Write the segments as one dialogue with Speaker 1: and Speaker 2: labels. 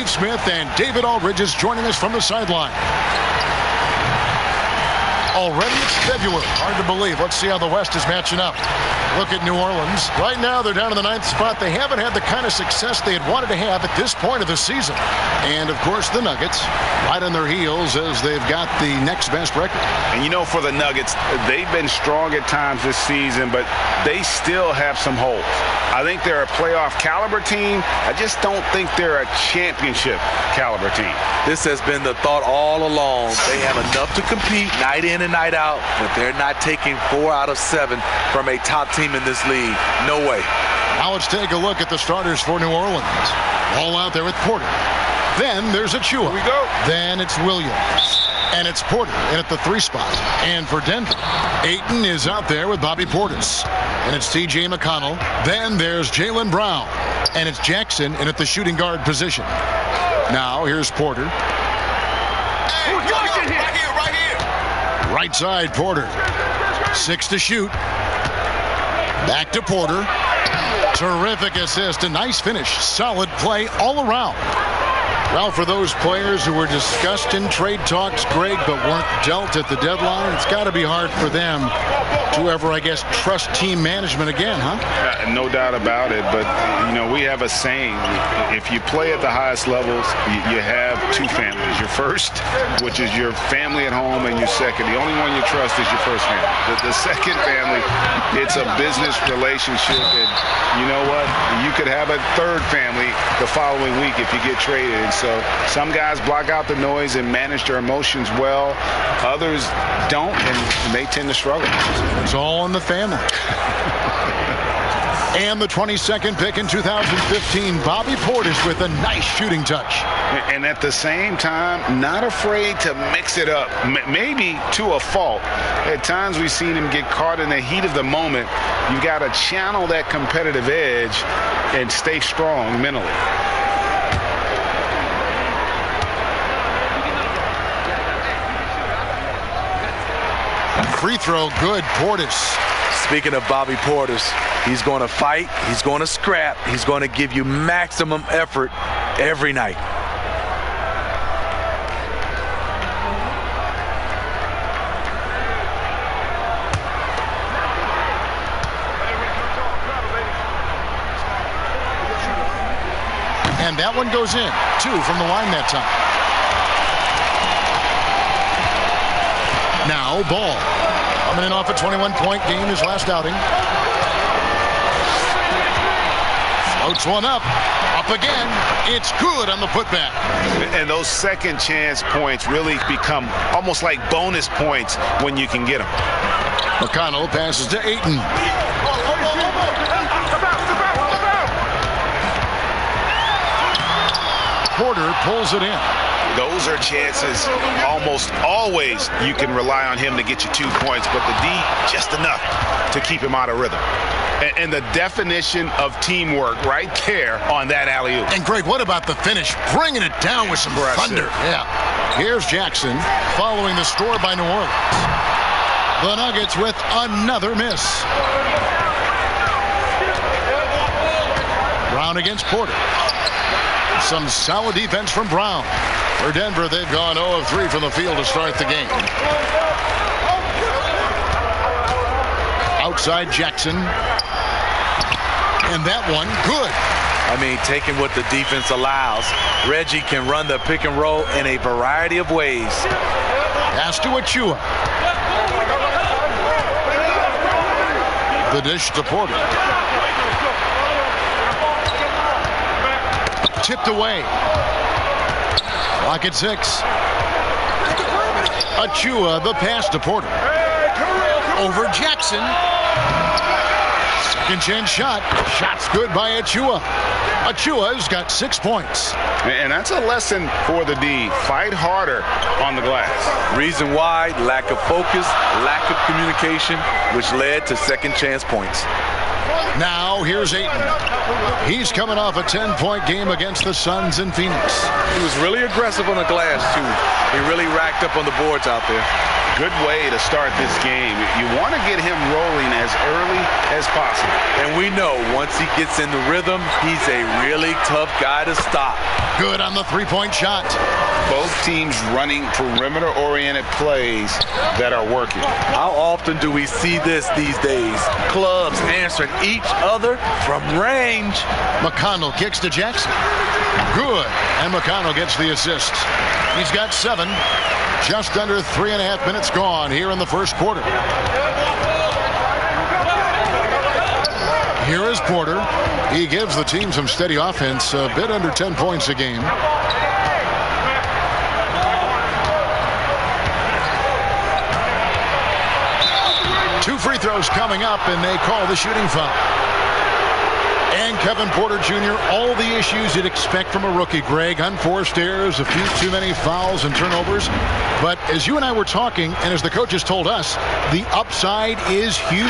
Speaker 1: Smith and David Aldridge is joining us from the sideline. Already it's February. Hard to believe. Let's see how the West is matching up. Look at New Orleans. Right now they're down in the 9th spot. They haven't had the kind of success they had wanted to have at this point of the season. And, of course, the Nuggets right on their heels as they've got the next best record.
Speaker 2: And, you know, for the Nuggets, they've been strong at times this season, but they still have some holes. I think they're a playoff caliber team. I just don't think they're a championship caliber team.
Speaker 3: This has been the thought all along. They have enough to compete night in and night out, but they're not taking 4 out of 7 from a top team in this league. No way.
Speaker 1: Now let's take a look at the starters for New Orleans. All out there with Porter. Then there's Achua.
Speaker 2: Here we go.
Speaker 1: Then it's Williams. And it's Porter in at the 3 spot. And for Denver, Ayton is out there with Bobby Portis. And it's T.J. McConnell. Then there's Jaylen Brown. And it's Jackson in at the shooting guard position. Now here's Porter.
Speaker 4: Hey, right here.
Speaker 1: Right side, Porter. 6 to shoot. Back to Porter. Terrific assist. A nice finish. Solid play all around. Well, for those players who were discussed in trade talks, Greg, but weren't dealt at the deadline, it's got to be hard for them to ever, I guess, trust team management again, huh?
Speaker 2: No doubt about it. But, you know, we have a saying. If you play at the highest levels, you have 2 families. Your first, which is your family at home, and your second. The only one you trust is your first family. The second family, it's a business relationship. And you know what? You could have a third family the following week if you get traded. And so some guys block out the noise and manage their emotions well. Others don't, and they tend to struggle.
Speaker 1: It's all in the family. And the 22nd pick in 2015, Bobby Portis with a nice shooting touch.
Speaker 2: And at the same time, not afraid to mix it up, maybe to a fault. At times we've seen him get caught in the heat of the moment. You've got to channel that competitive edge and stay strong mentally.
Speaker 1: Free throw, good, Portis.
Speaker 3: Speaking of Bobby Portis, he's going to fight, he's going to scrap, he's going to give you maximum effort every night.
Speaker 1: And that one goes in. 2 from the line that time. Now Ball. Coming in off a 21-point game his last outing. Floats one up. Up again. It's good on the putback.
Speaker 2: And those second chance points really become almost like bonus points when you can get them.
Speaker 1: McConnell passes to Ayton. Porter pulls it in.
Speaker 2: Those are chances almost always you can rely on him to get you 2 points, but the D just enough to keep him out of rhythm. And the definition of teamwork right there on that alley-oop.
Speaker 1: And Greg, what about the finish? Bringing it down with some thunder. Yeah. Here's Jackson following the score by New Orleans. The Nuggets with another miss. Brown against Porter. Some solid defense from Brown. For Denver, they've gone 0 of 3 from the field to start the game. Outside Jackson. And that one, good.
Speaker 3: I mean, taking what the defense allows. Reggie can run the pick and roll in a variety of ways.
Speaker 1: Pass to Achua. The dish to Porter. Tipped away. Clock at 6. Achua, the pass to Porter. Over Jackson. Second chance shot. Shot's good by Achua. Achua's got 6 points.
Speaker 2: And that's a lesson for the D. Fight harder on the glass.
Speaker 3: Reason why, lack of focus, lack of communication, which led to second chance points.
Speaker 1: Now here's Ayton. He's coming off a 10-point game against the Suns in Phoenix.
Speaker 3: He was really aggressive on the glass, too. He really racked up on the boards out there.
Speaker 2: Good way to start this game. You want to get him rolling as early as possible.
Speaker 3: And we know once he gets in the rhythm, he's a really tough guy to stop.
Speaker 1: Good on the three-point shot.
Speaker 2: Both teams running perimeter-oriented plays that are working.
Speaker 3: How often do we see this these days? Clubs answering each other from range.
Speaker 1: McConnell kicks to Jackson. Good. And McConnell gets the assist. He's got 7. Just under 3.5 minutes gone here in the first quarter. Here is Porter. He gives the team some steady offense, a bit under 10 points a game. Two free throws coming up, and they call the shooting foul. And Kevin Porter Jr., all the issues you'd expect from a rookie, Greg. Unforced errors, a few too many fouls and turnovers. But as you and I were talking, and as the coaches told us, the upside is huge.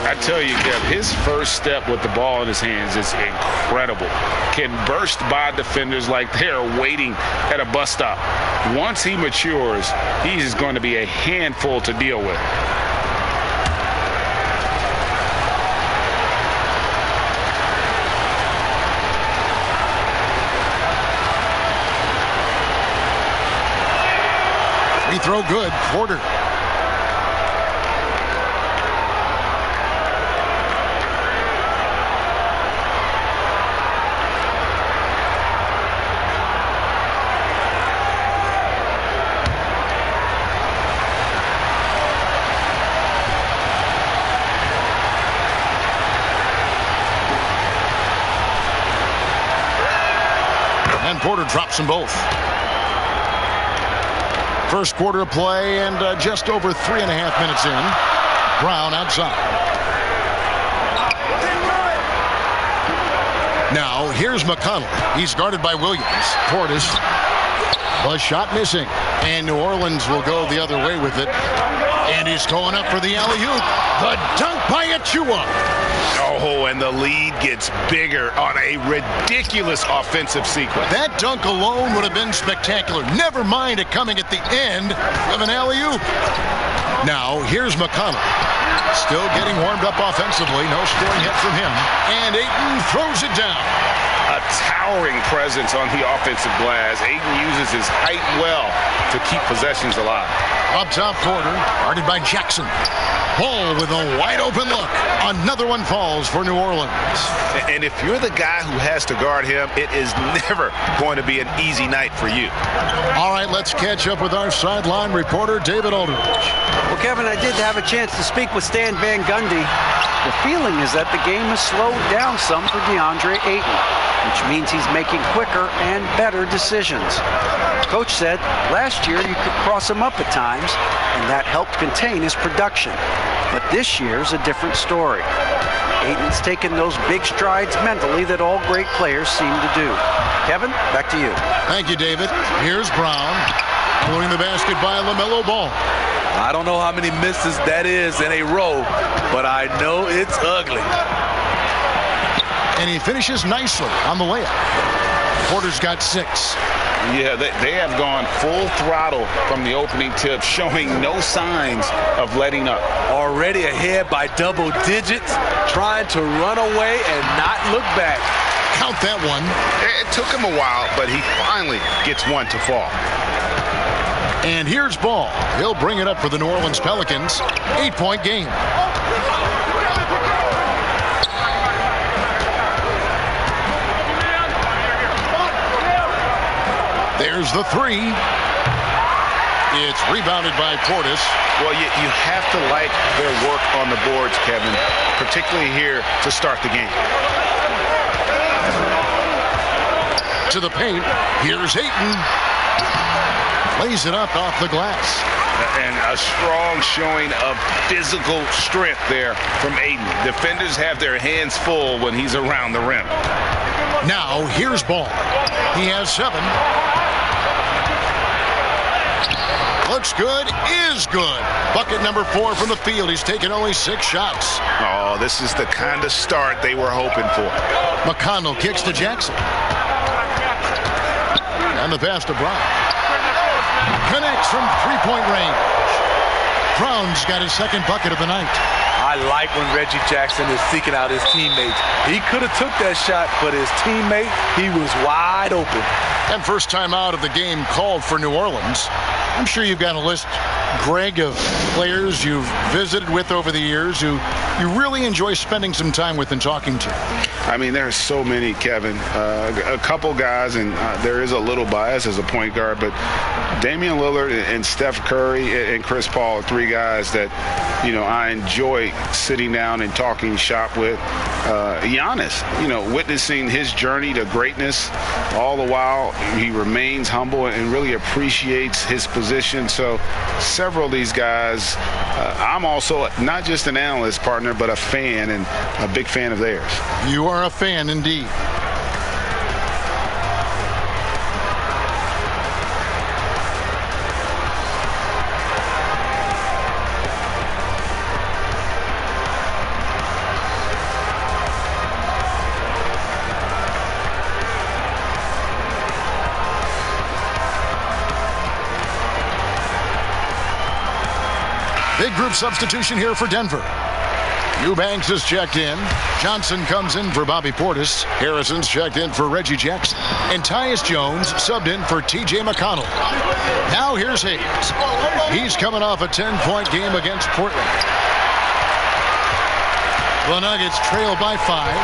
Speaker 2: I tell you, Kev, his first step with the ball in his hands is incredible. Can burst by defenders like they're waiting at a bus stop. Once he matures, he's going to be a handful to deal with.
Speaker 1: Free throw good. Porter. And Porter drops them both. First quarter of play, and just over 3.5 minutes in. Brown outside. Now here's McConnell. He's guarded by Williams. Portis. The shot missing, and New Orleans will go the other way with it. And he's going up for the alley-oop. The dunk by Achua.
Speaker 2: Oh, and the lead gets bigger on a ridiculous offensive sequence.
Speaker 1: That dunk alone would have been spectacular. Never mind it coming at the end of an alley-oop. Now, here's McConnell. Still getting warmed up offensively. No scoring hit from him. And Ayton throws it down.
Speaker 2: A towering presence on the offensive glass. Ayton uses his height well to keep possessions alive.
Speaker 1: Up top, Porter, guarded by Jackson. Ball with a wide open look. Another one falls for New Orleans.
Speaker 2: And if you're the guy who has to guard him, it is never going to be an easy night for you.
Speaker 1: All right, let's catch up with our sideline reporter, David Aldridge.
Speaker 5: Well, Kevin, I did have a chance to speak with Stan Van Gundy. The feeling is that the game has slowed down some for DeAndre Ayton, which means he's making quicker and better decisions. Coach said last year you could cross him up at times, and that helped contain his production. But this year's a different story. Ayton's taken those big strides mentally that all great players seem to do. Kevin, back to you.
Speaker 1: Thank you, David. Here's Brown, pulling the basket by LaMelo Ball.
Speaker 3: I don't know how many misses that is in a row, but I know it's ugly.
Speaker 1: And he finishes nicely on the layup. Porter's got 6.
Speaker 2: Yeah, they have gone full throttle from the opening tip, showing no signs of letting up.
Speaker 3: Already ahead by double digits, trying to run away and not look back.
Speaker 1: Count that one.
Speaker 2: It took him a while, but he finally gets one to fall.
Speaker 1: And here's Ball. He'll bring it up for the New Orleans Pelicans. 8-point game. There's the 3. It's rebounded by Portis.
Speaker 2: Well, you have to like their work on the boards, Kevin, particularly here to start the game.
Speaker 1: To the paint. Here's Ayton. Lays it up off the glass.
Speaker 2: And a strong showing of physical strength there from Ayton. Defenders have their hands full when he's around the rim.
Speaker 1: Now, here's Ball. He has 7. Looks good, is good. Bucket number 4 from the field. He's taken only 6 shots.
Speaker 2: Oh, this is the kind of start they were hoping for.
Speaker 1: McConnell kicks to Jackson. And the pass to Brown. Connects from three-point range. Brown's got his second bucket of the night.
Speaker 3: I like when Reggie Jackson is seeking out his teammates. He could have took that shot, but his teammate, he was wide open.
Speaker 1: And first time out of the game called for New Orleans. I'm sure you've got a list, Greg, of players you've visited with over the years who you really enjoy spending some time with and talking to.
Speaker 2: I mean, there are so many, Kevin. A couple guys, and there is a little bias as a point guard, but Damian Lillard and Steph Curry and Chris Paul are 3 guys that, you know, I enjoy sitting down and talking shop with. Giannis, you know, witnessing his journey to greatness, all the while he remains humble and really appreciates his position. So several of these guys, I'm also not just an analyst partner, but a fan, and a big fan of theirs.
Speaker 1: You are a fan indeed. Big group substitution here for Denver. Eubanks is checked in. Johnson comes in for Bobby Portis. Harrison's checked in for Reggie Jackson. And Tyus Jones subbed in for T.J. McConnell. Now here's Hayes. He's coming off a 10-point game against Portland. The Nuggets trail by 5.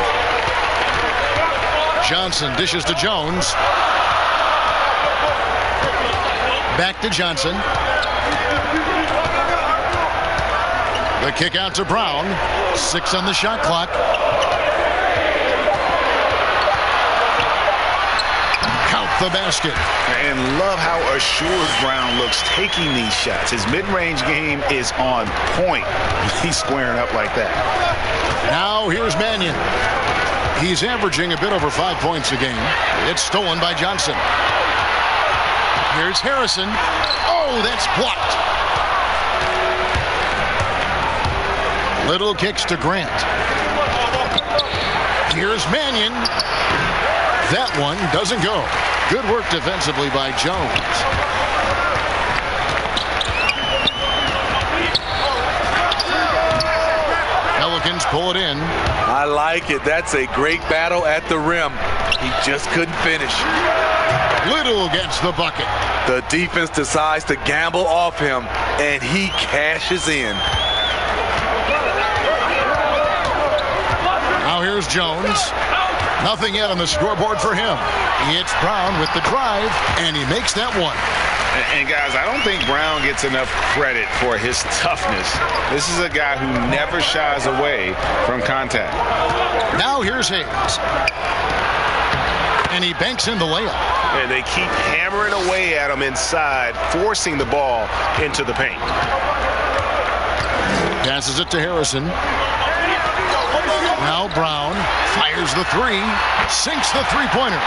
Speaker 1: Johnson dishes to Jones. Back to Johnson. The kick out to Brown. 6 on the shot clock. Count the basket.
Speaker 2: And love how assured Brown looks taking these shots. His mid-range game is on point. He's squaring up like that.
Speaker 1: Now here's Mannion. He's averaging a bit over 5 points a game. It's stolen by Johnson. Here's Harrison. Oh, that's blocked. Little kicks to Grant. Here's Mannion. That one doesn't go. Good work defensively by Jones. Pelicans pull it in.
Speaker 3: I like it. That's a great battle at the rim. He just couldn't finish.
Speaker 1: Little gets the bucket.
Speaker 3: The defense decides to gamble off him, and he cashes in.
Speaker 1: Now here's Jones. Nothing yet on the scoreboard for him. He hits Brown with the drive, and he makes that one.
Speaker 2: And guys, I don't think Brown gets enough credit for his toughness. This is a guy who never shies away from contact.
Speaker 1: Now here's Hayes. And he banks in the layup.
Speaker 2: And they keep hammering away at him inside, forcing the ball into the paint.
Speaker 1: Passes it to Harrison. Now Brown fires the 3, sinks the three-pointer.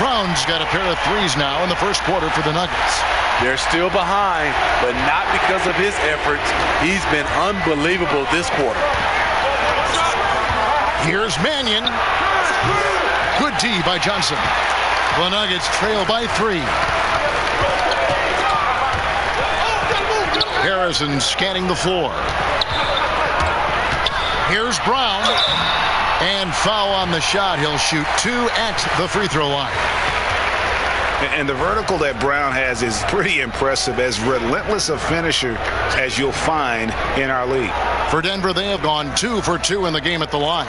Speaker 1: Brown's got a pair of threes now in the first quarter for the Nuggets.
Speaker 3: They're still behind, but not because of his efforts. He's been unbelievable this quarter.
Speaker 1: Here's Mannion. Good D by Johnson. The Nuggets trail by 3. Harrison scanning the floor. Here's Brown. And foul on the shot. He'll shoot 2 at the free throw line.
Speaker 2: And the vertical that Brown has is pretty impressive, as relentless a finisher as you'll find in our league.
Speaker 1: For Denver, they have gone 2 for 2 in the game at the line.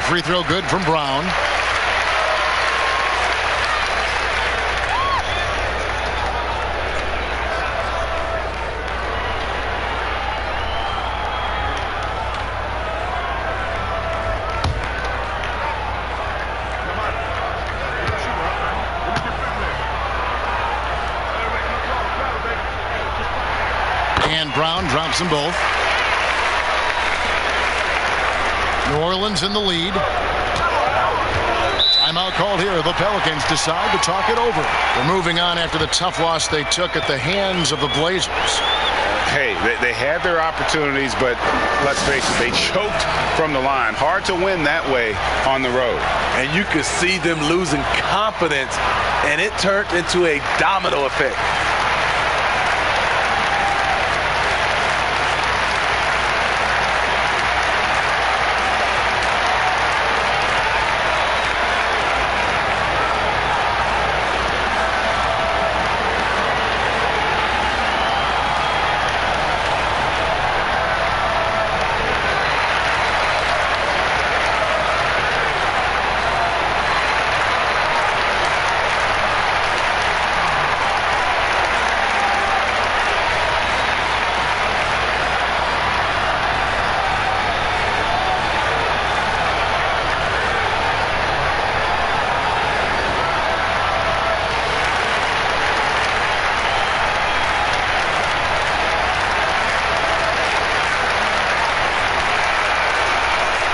Speaker 1: Free throw good from Brown. Brown drops them both. New Orleans in the lead. Timeout called here. The Pelicans decide to talk it over. They're moving on after the tough loss they took at the hands of the Blazers.
Speaker 2: Hey, they had their opportunities, but let's face it, they choked from the line. Hard to win that way on the road.
Speaker 3: And you could see them losing confidence, and it turned into a domino effect.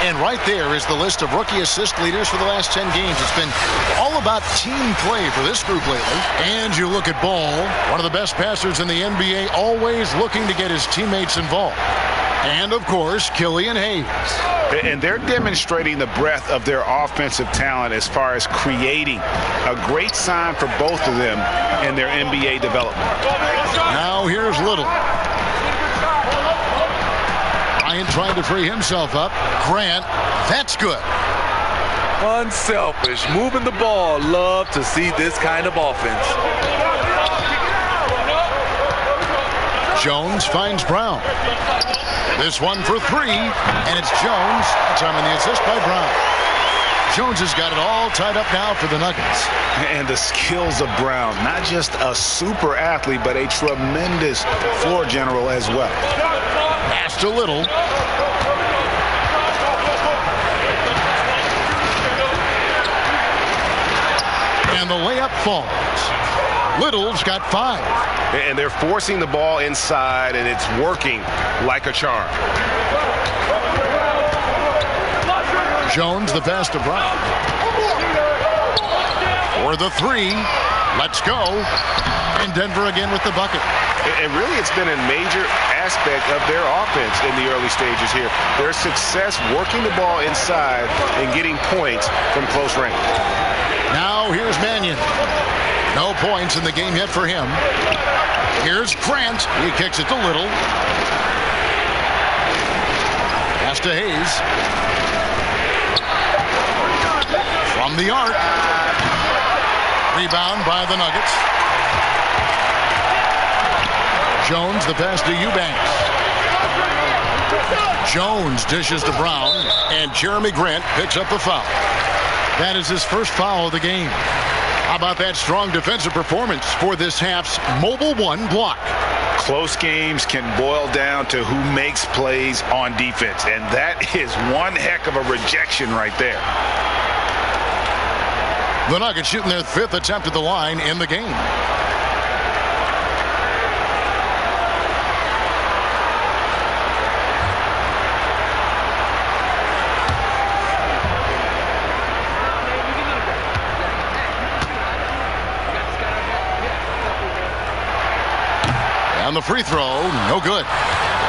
Speaker 1: And right there is the list of rookie assist leaders for the last 10 games. It's been all about team play for this group lately. And you look at Ball, one of the best passers in the NBA, always looking to get his teammates involved. And, of course, Killian Hayes.
Speaker 2: And they're demonstrating the breadth of their offensive talent as far as creating. A great sign for both of them in their NBA development.
Speaker 1: Now here's Little. Bryant trying to free himself up. Grant, that's good.
Speaker 3: Unselfish, moving the ball. Love to see this kind of offense.
Speaker 1: Jones finds Brown. This one for three, and it's Jones. Timing the assist by Brown. Jones has got it all tied up now for the Nuggets.
Speaker 2: And the skills of Brown, not just a super athlete, but a tremendous floor general as well.
Speaker 1: Pass to Little. And the layup falls. Little's got 5.
Speaker 2: And they're forcing the ball inside, and it's working like a charm.
Speaker 1: Jones the pass to Brown. For the 3. Let's go. And Denver again with the bucket.
Speaker 2: And really, it's been a major aspect of their offense in the early stages here. Their success working the ball inside and getting points from close range.
Speaker 1: Now here's Mannion. No points in the game yet for him. Here's Grant. He kicks it to Little. Pass to Hayes. From the arc. Rebound by the Nuggets. Jones the pass to Eubanks. Jones dishes to Brown, and Jeremy Grant picks up the foul. That is his first foul of the game. How about that strong defensive performance for this half's Mobile One block?
Speaker 2: Close games can boil down to who makes plays on defense, and that is one heck of a rejection right there.
Speaker 1: The Nuggets shooting their 5th attempt at the line in the game. And the free throw, no good.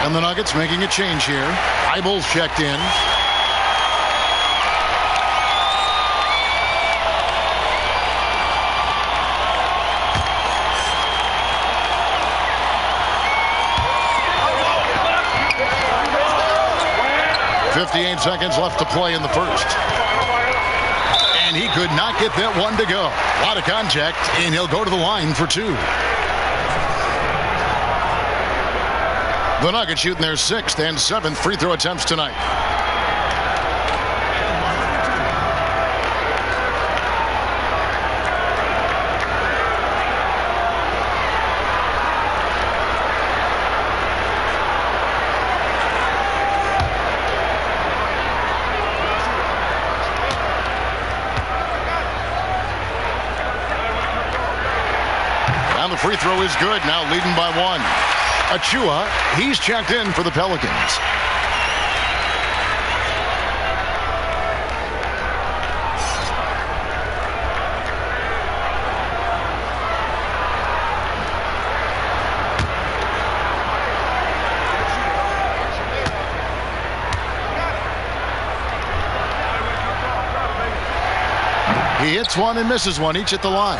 Speaker 1: And the Nuggets making a change here. Eibel's checked in. .58 seconds left to play in the first. And he could not get that one to go. A lot of contact, and he'll go to the line for 2. The Nuggets shooting their 6th and 7th free throw attempts tonight. And the free throw is good, now leading by 1. Achua, he's checked in for the Pelicans. He hits one and misses one, each at the line.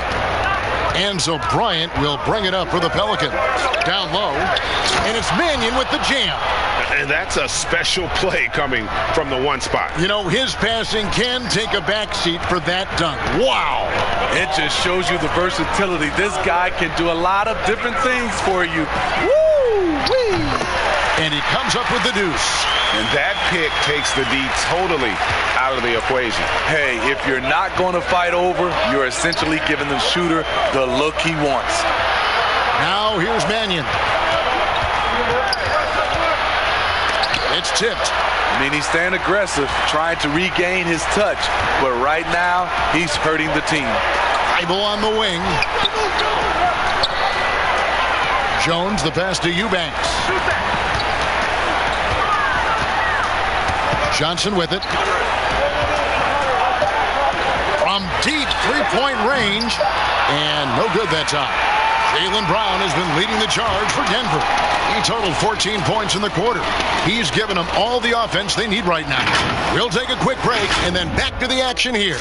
Speaker 1: And so Bryant will bring it up for the Pelicans. Down low, and it's Mannion with the jam.
Speaker 2: And that's a special play coming from the one spot.
Speaker 1: You know, his passing can take a backseat for that dunk. Wow.
Speaker 3: It just shows you the versatility. This guy can do a lot of different things for you. Woo-wee.
Speaker 1: And he comes up with the deuce.
Speaker 2: And that pick takes the D totally out of the equation.
Speaker 3: Hey, if you're not going to fight over, you're essentially giving the shooter the look he wants.
Speaker 1: Now here's Mannion. It's tipped.
Speaker 3: I mean, he's staying aggressive, trying to regain his touch. But right now, he's hurting the team.
Speaker 1: Bible on the wing. Jones, the pass to Eubanks. Johnson with it. From deep three-point range. And no good that time. Jaylen Brown has been leading the charge for Denver. He totaled 14 points in the quarter. He's given them all the offense they need right now. We'll take a quick break and then back to the action here.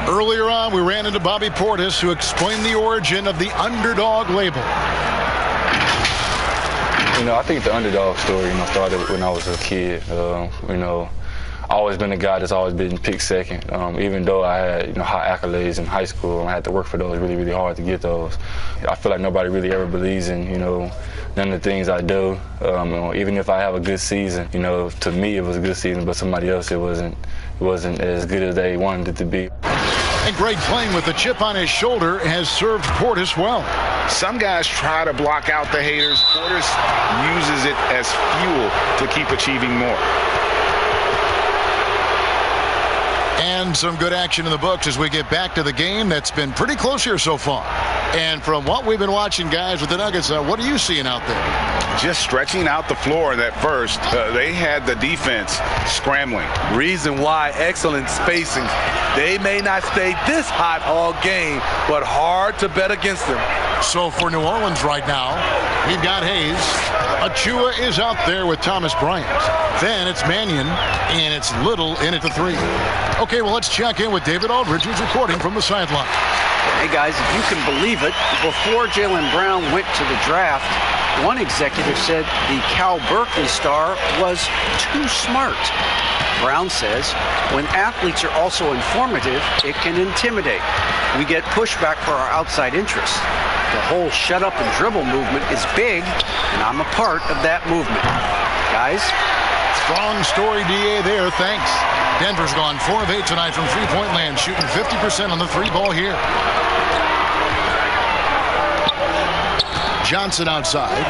Speaker 1: Earlier on, we ran into Bobby Portis, who explained the origin of the underdog label.
Speaker 6: You know, I think the underdog story, started when I was a kid. I've always been a guy that's always been picked second. Even though I had, high accolades in high school, and I had to work for those really, really hard to get those. I feel like nobody really ever believes in, none of the things I do. Even if I have a good season, to me it was a good season, but somebody else it wasn't as good as they wanted it to be.
Speaker 1: And Greg, playing with the chip on his shoulder, has served Portis well.
Speaker 2: Some guys try to block out the haters. Portis uses it as fuel to keep achieving more.
Speaker 1: And some good action in the books as we get back to the game that's been pretty close here so far. And from what we've been watching, guys, with the Nuggets, what are you seeing out there?
Speaker 2: Just stretching out the floor in that first. They had the defense scrambling.
Speaker 3: Reason why, excellent spacing. They may not stay this hot all game, but hard to bet against them.
Speaker 1: So for New Orleans right now, we've got Hayes. Achua is out there with Thomas Bryant. Then it's Mannion, and it's Little in at the three. Okay, well, let's check in with David Aldridge, who's reporting from the sideline.
Speaker 5: Hey, guys, if you can believe it, before Jaylen Brown went to the draft, one executive said the Cal Berkeley star was too smart. Brown says, when athletes are also informative, it can intimidate. We get pushback for our outside interests. The whole shut up and dribble movement is big, and I'm a part of that movement. Guys?
Speaker 1: Strong story, DA, there. Thanks. Denver's gone 4 of 8 tonight from three-point land, shooting 50% on the three ball here. Johnson outside.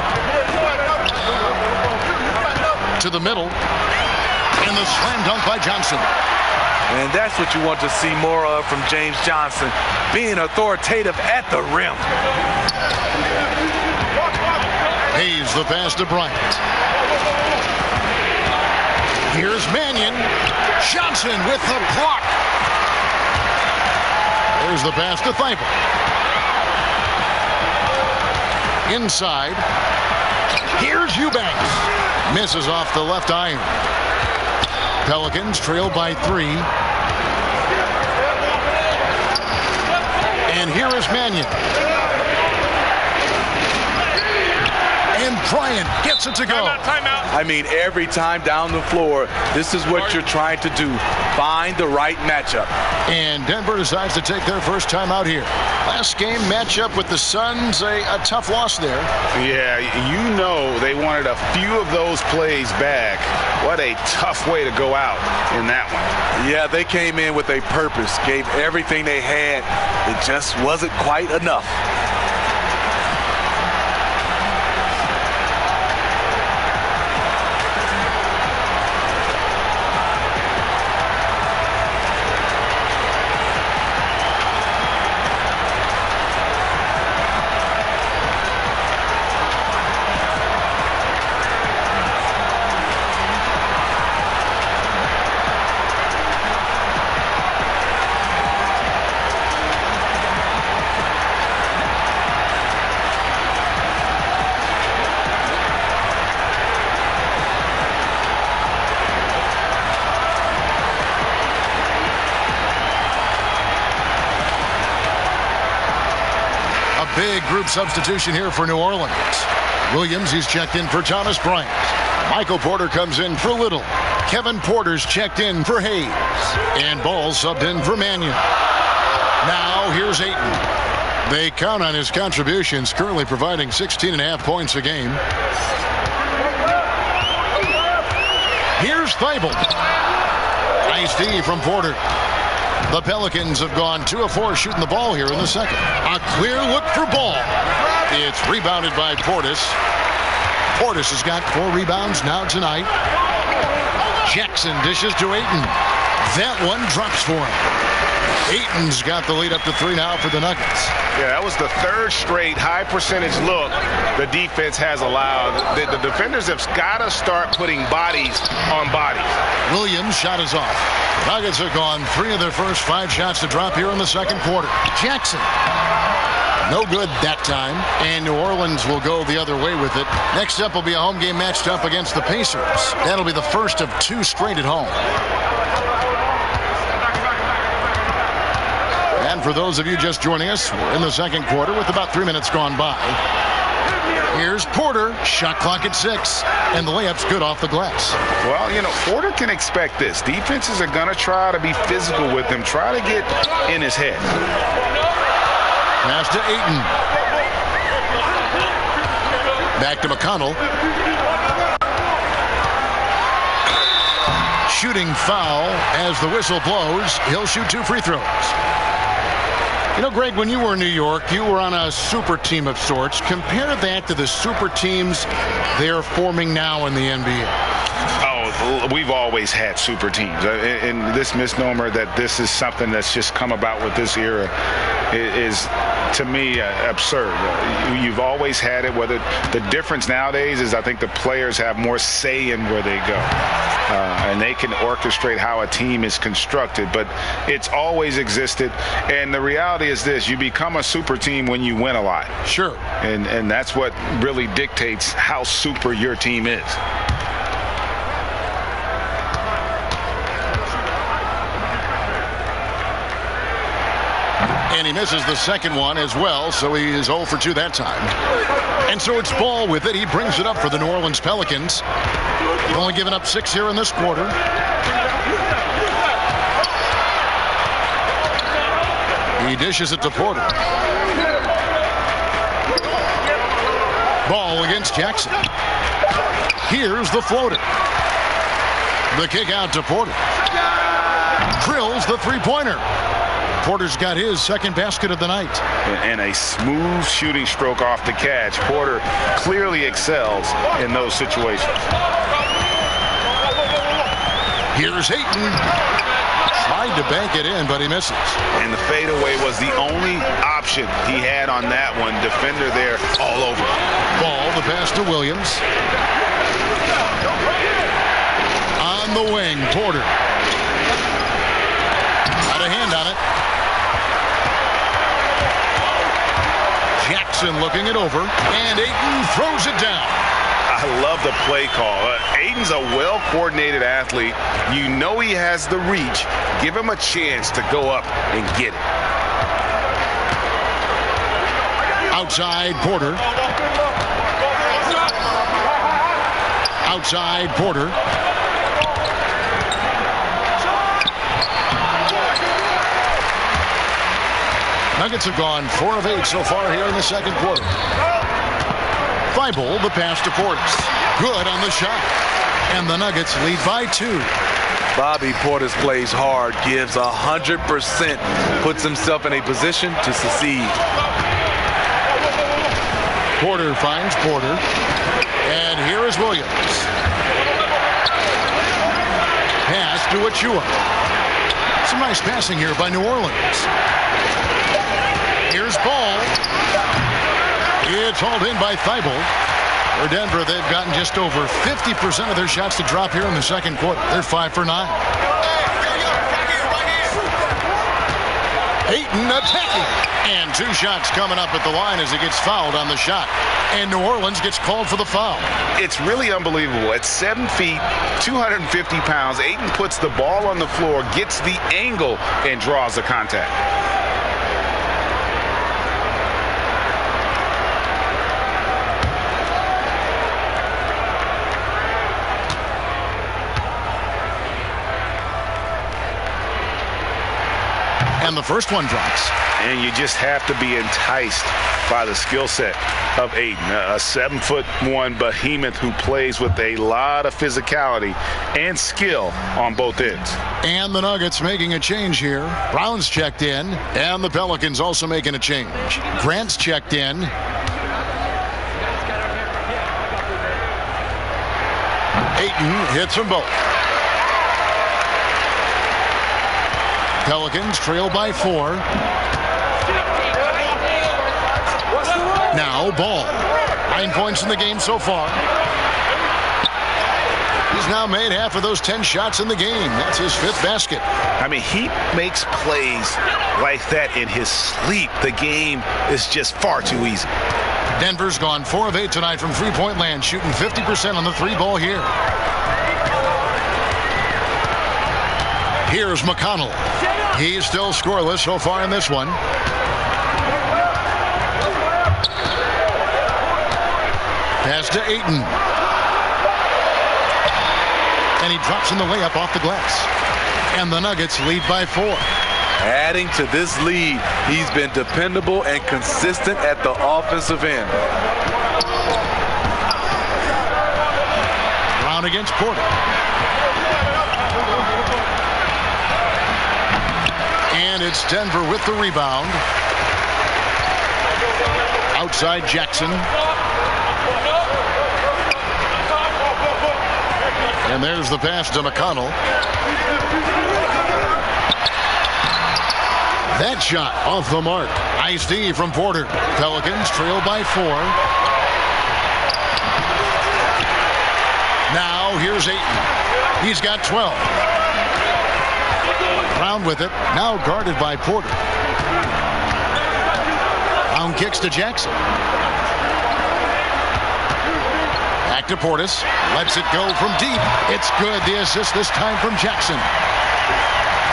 Speaker 1: To the middle. And the slam dunk by Johnson.
Speaker 3: And that's what you want to see more of from James Johnson, being authoritative at the rim.
Speaker 1: Hayes, the pass to Bryant. Here's Mannion. Johnson with the block. There's the pass to Thibault. Inside. Here's Eubanks. Misses off the left iron. Pelicans trail by 3. And here is Mannion. And Bryant gets it to go.
Speaker 3: I mean, every time down the floor, this is what you're trying to do. Find the right matchup.
Speaker 1: And Denver decides to take their first time out here. Last game matchup with the Suns, a tough loss there.
Speaker 2: Yeah, you know they wanted a few of those plays back. What a tough way to go out in that one.
Speaker 3: Yeah, they came in with a purpose, gave everything they had. It just wasn't quite enough.
Speaker 1: Big group substitution here for New Orleans. Williams, he's checked in for Thomas Bryant. Michael Porter comes in for Little. Kevin Porter's checked in for Hayes. And Ball subbed in for Mannion. Now here's Ayton. They count on his contributions, currently providing 16.5 points a game. Here's Thibault. Nice D from Porter. The Pelicans have gone 2 of 4 shooting the ball here in the second. A clear look for Ball. It's rebounded by Portis. Portis has got 4 rebounds now tonight. Jackson dishes to Ayton. That one drops for him. Ayton's got the lead up to 3 now for the Nuggets.
Speaker 2: Yeah, that was the 3rd straight high percentage look the defense has allowed. The defenders have got to start putting bodies on bodies.
Speaker 1: Williams' shot is off. Nuggets have gone 3 of their first 5 shots to drop here in the second quarter. Jackson. No good that time, and New Orleans will go the other way with it. Next up will be a home game matched up against the Pacers. That'll be the first of 2 straight at home. And for those of you just joining us, we're in the second quarter with about 3 minutes gone by. Here's Porter, shot clock at 6, and the layup's good off the glass.
Speaker 2: Well, you know, Porter can expect this. Defenses are going to try to be physical with him, try to get in his head.
Speaker 1: Pass to Ayton. Back to McConnell. Shooting foul as the whistle blows. He'll shoot 2 free throws. You know, Greg, when you were in New York, you were on a super team of sorts. Compare that to the super teams they're forming now in the NBA.
Speaker 2: Oh, we've always had super teams. And this misnomer that this is something that's just come about with this era is, to me, absurd. You've always had it. Whether the difference nowadays is I think the players have more say in where they go. And they can orchestrate how a team is constructed, but it's always existed. And the reality is this: you become a super team when you win a lot.
Speaker 1: Sure.
Speaker 2: And that's what really dictates how super your team is.
Speaker 1: And he misses the second one as well, so he is 0 for 2 that time. And so it's Ball with it. He brings it up for the New Orleans Pelicans. They've only given up 6 here in this quarter. He dishes it to Porter. Ball against Jackson. Here's the floater. The kick out to Porter. Drills the three-pointer. Porter's got his second basket of the night.
Speaker 2: And a smooth shooting stroke off the catch. Porter clearly excels in those situations.
Speaker 1: Here's Ayton. Tried to bank it in, but he misses.
Speaker 2: And the fadeaway was the only option he had on that one. Defender there all over.
Speaker 1: Ball, the pass to Williams. On the wing, Porter. Got a hand on it. Jackson looking it over, and Ayton throws it down.
Speaker 2: I love the play call. Ayton's a well-coordinated athlete. You know he has the reach. Give him a chance to go up and get it.
Speaker 1: Outside, Porter. Outside Porter. Nuggets have gone 4 of 8 so far here in the second quarter. Thibault, the pass to Portis. Good on the shot. And the Nuggets lead by 2.
Speaker 3: Bobby Portis plays hard, gives 100%, puts himself in a position to succeed.
Speaker 1: Porter finds Porter. And here is Williams. Pass to Achua. Some nice passing here by New Orleans. Here's Ball. It's hauled in by Thibault. For Denver, they've gotten just over 50% of their shots to drop here in the second quarter. They're 5 for 9. Ayton attacking. And 2 shots coming up at the line as he gets fouled on the shot. And New Orleans gets called for the foul.
Speaker 2: It's really unbelievable. At 7 feet, 250 pounds, Ayton puts the ball on the floor, gets the angle, and draws the contact.
Speaker 1: And the first one drops.
Speaker 2: And you just have to be enticed by the skill set of Ayton, a 7'1" behemoth who plays with a lot of physicality and skill on both ends.
Speaker 1: And the Nuggets making a change here. Brown's checked in, and the Pelicans also making a change. Grant's checked in. Ayton hits them both. Pelicans trail by 4. Now Ball. 9 points in the game so far. He's now made half of those 10 shots in the game. That's his 5th basket.
Speaker 2: I mean, he makes plays like that in his sleep. The game is just far too easy.
Speaker 1: Denver's gone 4 of 8 tonight from three-point land, shooting 50% on the 3-ball here. Here's McConnell. He's still scoreless so far in this one. Pass to Ayton. And he drops in the layup off the glass. And the Nuggets lead by 4.
Speaker 3: Adding to this lead, he's been dependable and consistent at the offensive end.
Speaker 1: Brown against Porter. And it's Denver with the rebound. Outside Jackson. And there's the pass to McConnell. That shot off the mark. Nice D from Porter. Pelicans trail by 4. Now here's Ayton. He's got 12. Brown with it. Now guarded by Porter. Brown kicks to Jackson. Back to Portis. Lets it go from deep. It's good. The assist this time from Jackson.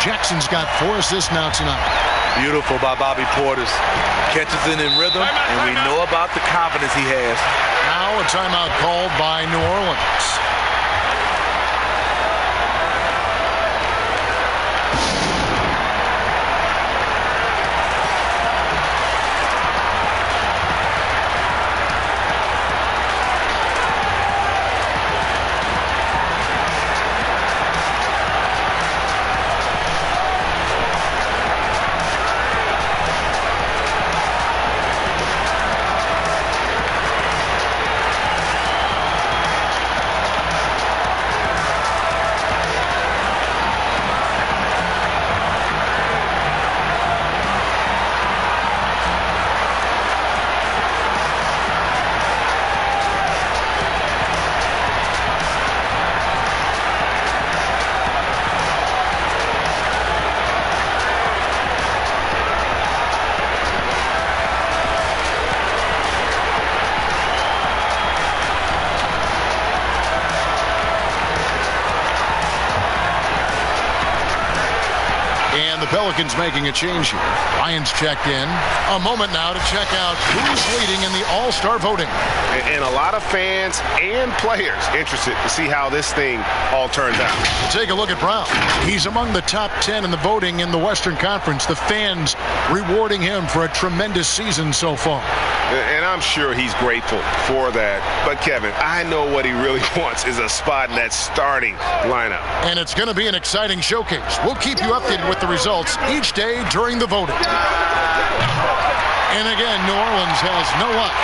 Speaker 1: Jackson's got 4 assists now tonight.
Speaker 3: Beautiful by Bobby Portis. Catches it in rhythm, and we know about the confidence he has.
Speaker 1: Now a timeout called by New Orleans. Pelicans making a change here. Ryan's checked in. A moment now to check out who's leading in the All-Star voting.
Speaker 2: And a lot of fans and players interested to see how this thing all turns out.
Speaker 1: Take a look at Brown. He's among the top 10 in the voting in the Western Conference. The fans rewarding him for a tremendous season so far.
Speaker 2: And I'm sure he's grateful for that. But, Kevin, I know what he really wants is a spot in that starting lineup.
Speaker 1: And it's going to be an exciting showcase. We'll keep you updated with the results each day during the voting. And again, New Orleans has no luck.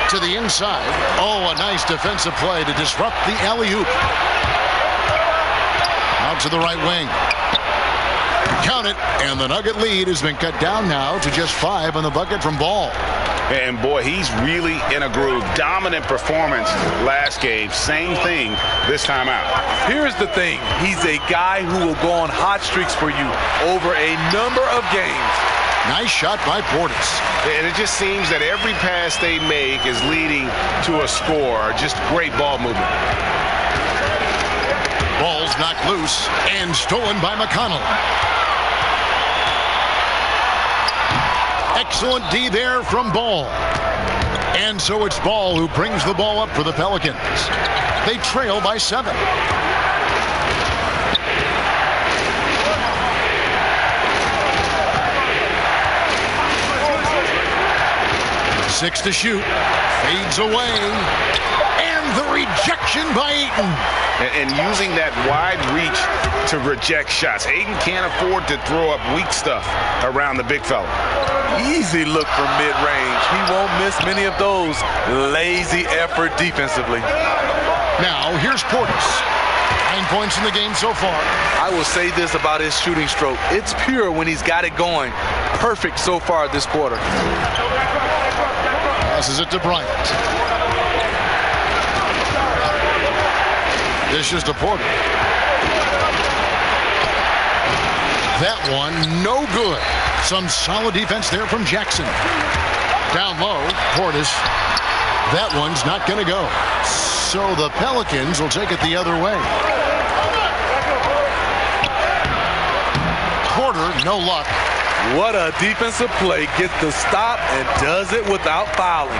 Speaker 1: To the inside. Oh, a nice defensive play to disrupt the alley-oop. Out to the right wing. Count it, and the Nugget lead has been cut down now to just 5 on the bucket from Ball.
Speaker 2: And boy, he's really in a groove. Dominant performance last game. Same thing this time out.
Speaker 3: Here's the thing. He's a guy who will go on hot streaks for you over a number of games.
Speaker 1: Nice shot by Portis.
Speaker 2: And it just seems that every pass they make is leading to a score. Just great ball movement.
Speaker 1: Ball's knocked loose and stolen by McConnell. Excellent D there from Ball. And so it's Ball who brings the ball up for the Pelicans. They trail by 7. Six to shoot. Fades away. And the rejection by Ayton.
Speaker 2: And using that wide reach to reject shots. Ayton can't afford to throw up weak stuff around the big fella.
Speaker 3: Easy look from mid-range. He won't miss many of those. Lazy effort defensively.
Speaker 1: Now, here's Portis. 9 points in the game so far.
Speaker 3: I will say this about his shooting stroke. It's pure when he's got it going. Perfect so far this quarter.
Speaker 1: Passes it to Bryant. Dishes to Porter. That one, no good. Some solid defense there from Jackson. Down low, Portis. That one's not going to go. So the Pelicans will take it the other way. Porter, no luck.
Speaker 3: What a defensive play. Gets the stop and does it without fouling.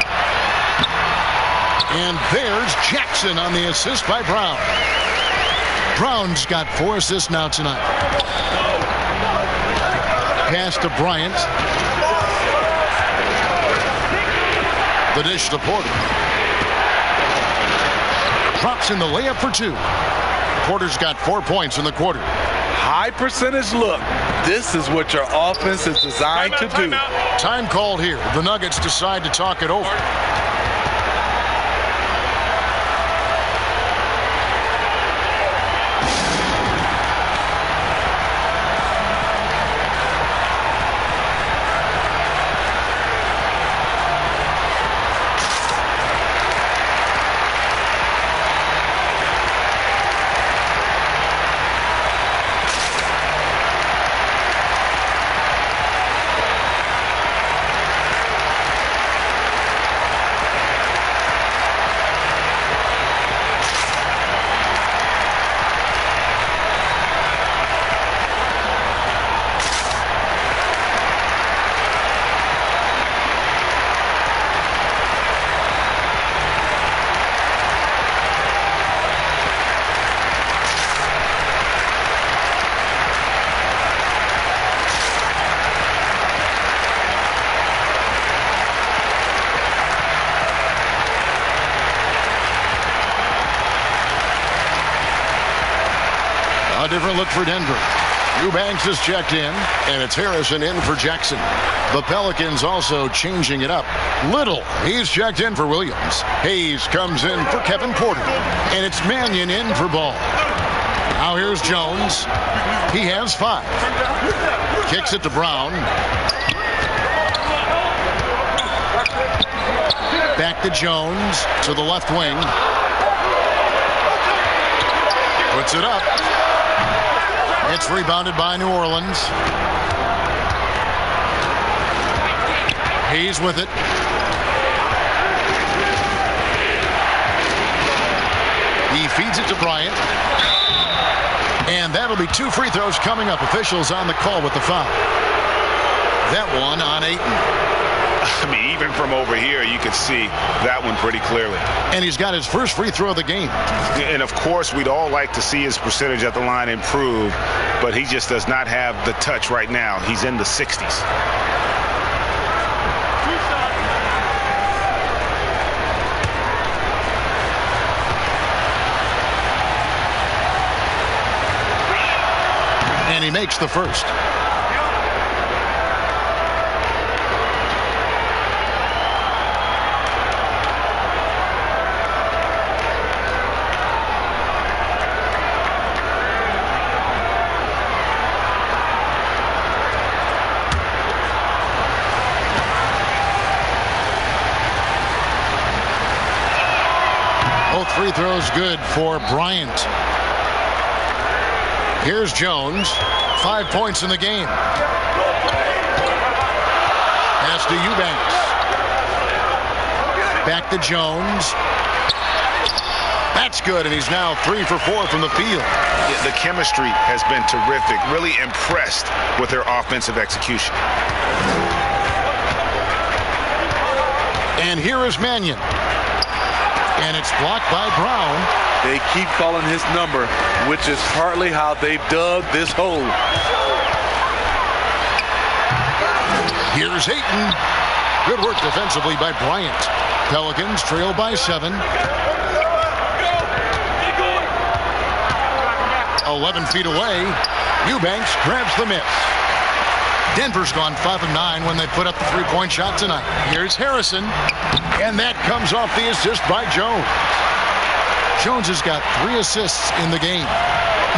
Speaker 1: And there's Jackson on the assist by Brown. Brown's got 4 assists now tonight. Pass to Bryant. The dish to Porter. Drops in the layup for 2. Porter's got 4 points in the quarter.
Speaker 3: High percentage look. This is what your offense is designed to do.
Speaker 1: Time called here. The Nuggets decide to talk it over. A different look for Denver. Eubanks is checked in, and it's Harrison in for Jackson. The Pelicans also changing it up. Little, he's checked in for Williams. Hayes comes in for Kevin Porter, and it's Mannion in for Ball. Now here's Jones. He has 5. Kicks it to Brown. Back to Jones to the left wing. Puts it up. It's rebounded by New Orleans. He's with it. He feeds it to Bryant. And And that'll be 2 free throws coming up. Officials on the call with the foul. That one on Ayton.
Speaker 2: I mean, even from over here, you could see that one pretty clearly.
Speaker 1: And he's got his first free throw of the game.
Speaker 2: And, of course, we'd all like to see his percentage at the line improve, but he just does not have the touch right now. He's in the 60s.
Speaker 1: And he makes the first. Both free throws good for Bryant. Here's Jones. 5 points in the game. Pass to Eubanks. Back to Jones. That's good, and he's now 3 for 4 from the field.
Speaker 2: The chemistry has been terrific. Really impressed with their offensive execution.
Speaker 1: And here is Mannion. And it's blocked by Brown.
Speaker 3: They keep calling his number, which is partly how they've dug this hole.
Speaker 1: Here's Ayton. Good work defensively by Bryant. Pelicans trail by 7. 11 feet away. Eubanks grabs the miss. Denver's gone 5 of 9 when they put up the 3-point shot tonight. Here's Harrison. And that comes off the assist by Jones. Jones has got 3 assists in the game.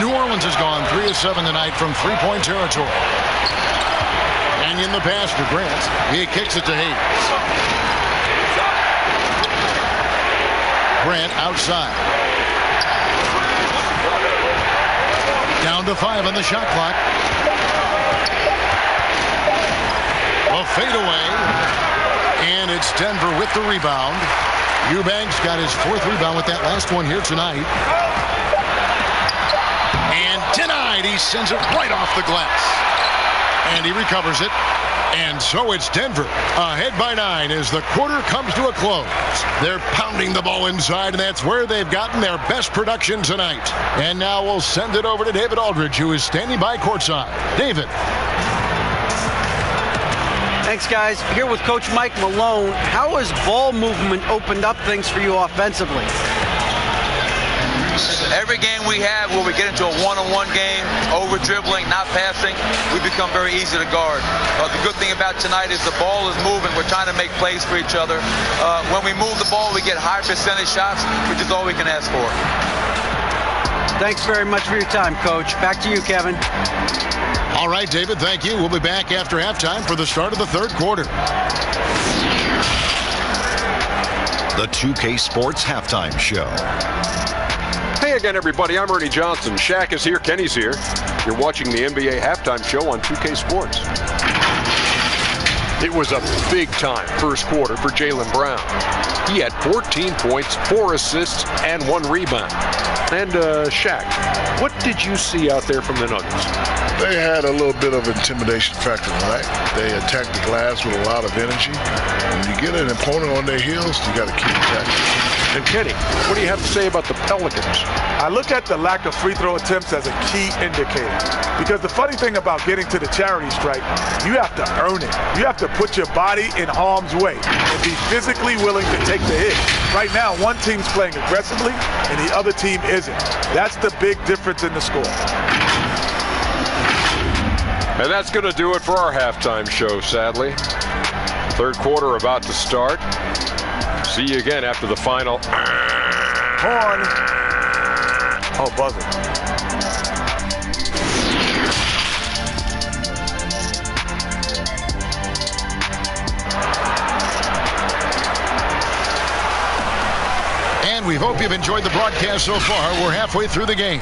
Speaker 1: New Orleans has gone 3 of 7 tonight from 3-point territory. And in the pass to Grant. He kicks it to Hayes. Grant outside. Down to 5 on the shot clock. A fadeaway. And it's Denver with the rebound. Eubanks got his 4th rebound with that last one here tonight. And denied. He sends it right off the glass. And he recovers it. And so it's Denver ahead by 9 as the quarter comes to a close. They're pounding the ball inside, and that's where they've gotten their best production tonight. And now we'll send it over to David Aldridge, who is standing by courtside. David.
Speaker 5: Thanks, guys. Here with Coach Mike Malone. How has ball movement opened up things for you offensively?
Speaker 7: Every game we have where we get into a one-on-one game, over-dribbling, not passing, we become very easy to guard. The good thing about tonight is the ball is moving. We're trying to make plays for each other. When we move the ball, we get high percentage shots, which is all we can ask for.
Speaker 5: Thanks very much for your time, Coach. Back to you, Kevin.
Speaker 1: All right, David, thank you. We'll be back after halftime for the start of the 3rd quarter.
Speaker 8: The 2K Sports Halftime Show.
Speaker 9: Hey again, everybody. I'm Ernie Johnson. Shaq is here. Kenny's here. You're watching the NBA Halftime Show on 2K Sports. It was a big-time first quarter for Jaylen Brown. He had 14 points, 4 assists, and 1 rebound. And, Shaq, what did you see out there from the Nuggets?
Speaker 10: They had a little bit of intimidation factor tonight. They attacked the glass with a lot of energy. When you get an opponent on their heels, you got to keep attacking.
Speaker 9: And Kenny, what do you have to say about the Pelicans?
Speaker 11: I look at the lack of free throw attempts as a key indicator. Because the funny thing about getting to the charity stripe, you have to earn it. You have to put your body in harm's way and be physically willing to take the hit. Right now, one team's playing aggressively and the other team isn't. That's the big difference in the score.
Speaker 9: And that's going to do it for our halftime show, sadly. 3rd quarter about to start. See you again after the final.
Speaker 11: Horn. Oh, buzzer.
Speaker 1: And we hope you've enjoyed the broadcast so far. We're halfway through the game.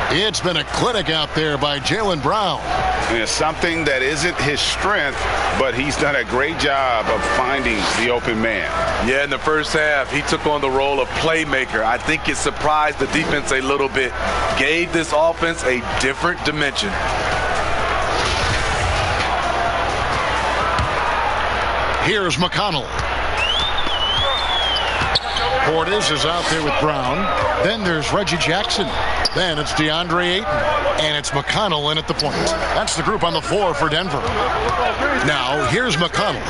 Speaker 1: It's been a clinic out there by Jaylen Brown.
Speaker 2: It's something that isn't his strength, but he's done a great job of finding the open man.
Speaker 3: Yeah, in the first half, he took on the role of playmaker. I think it surprised the defense a little bit, gave this offense a different dimension.
Speaker 1: Here's McConnell. Portis is out there with Brown. Then there's Reggie Jackson. Then it's DeAndre Ayton. And it's McConnell in at the point. That's the group on the floor for Denver. Now, here's McConnell.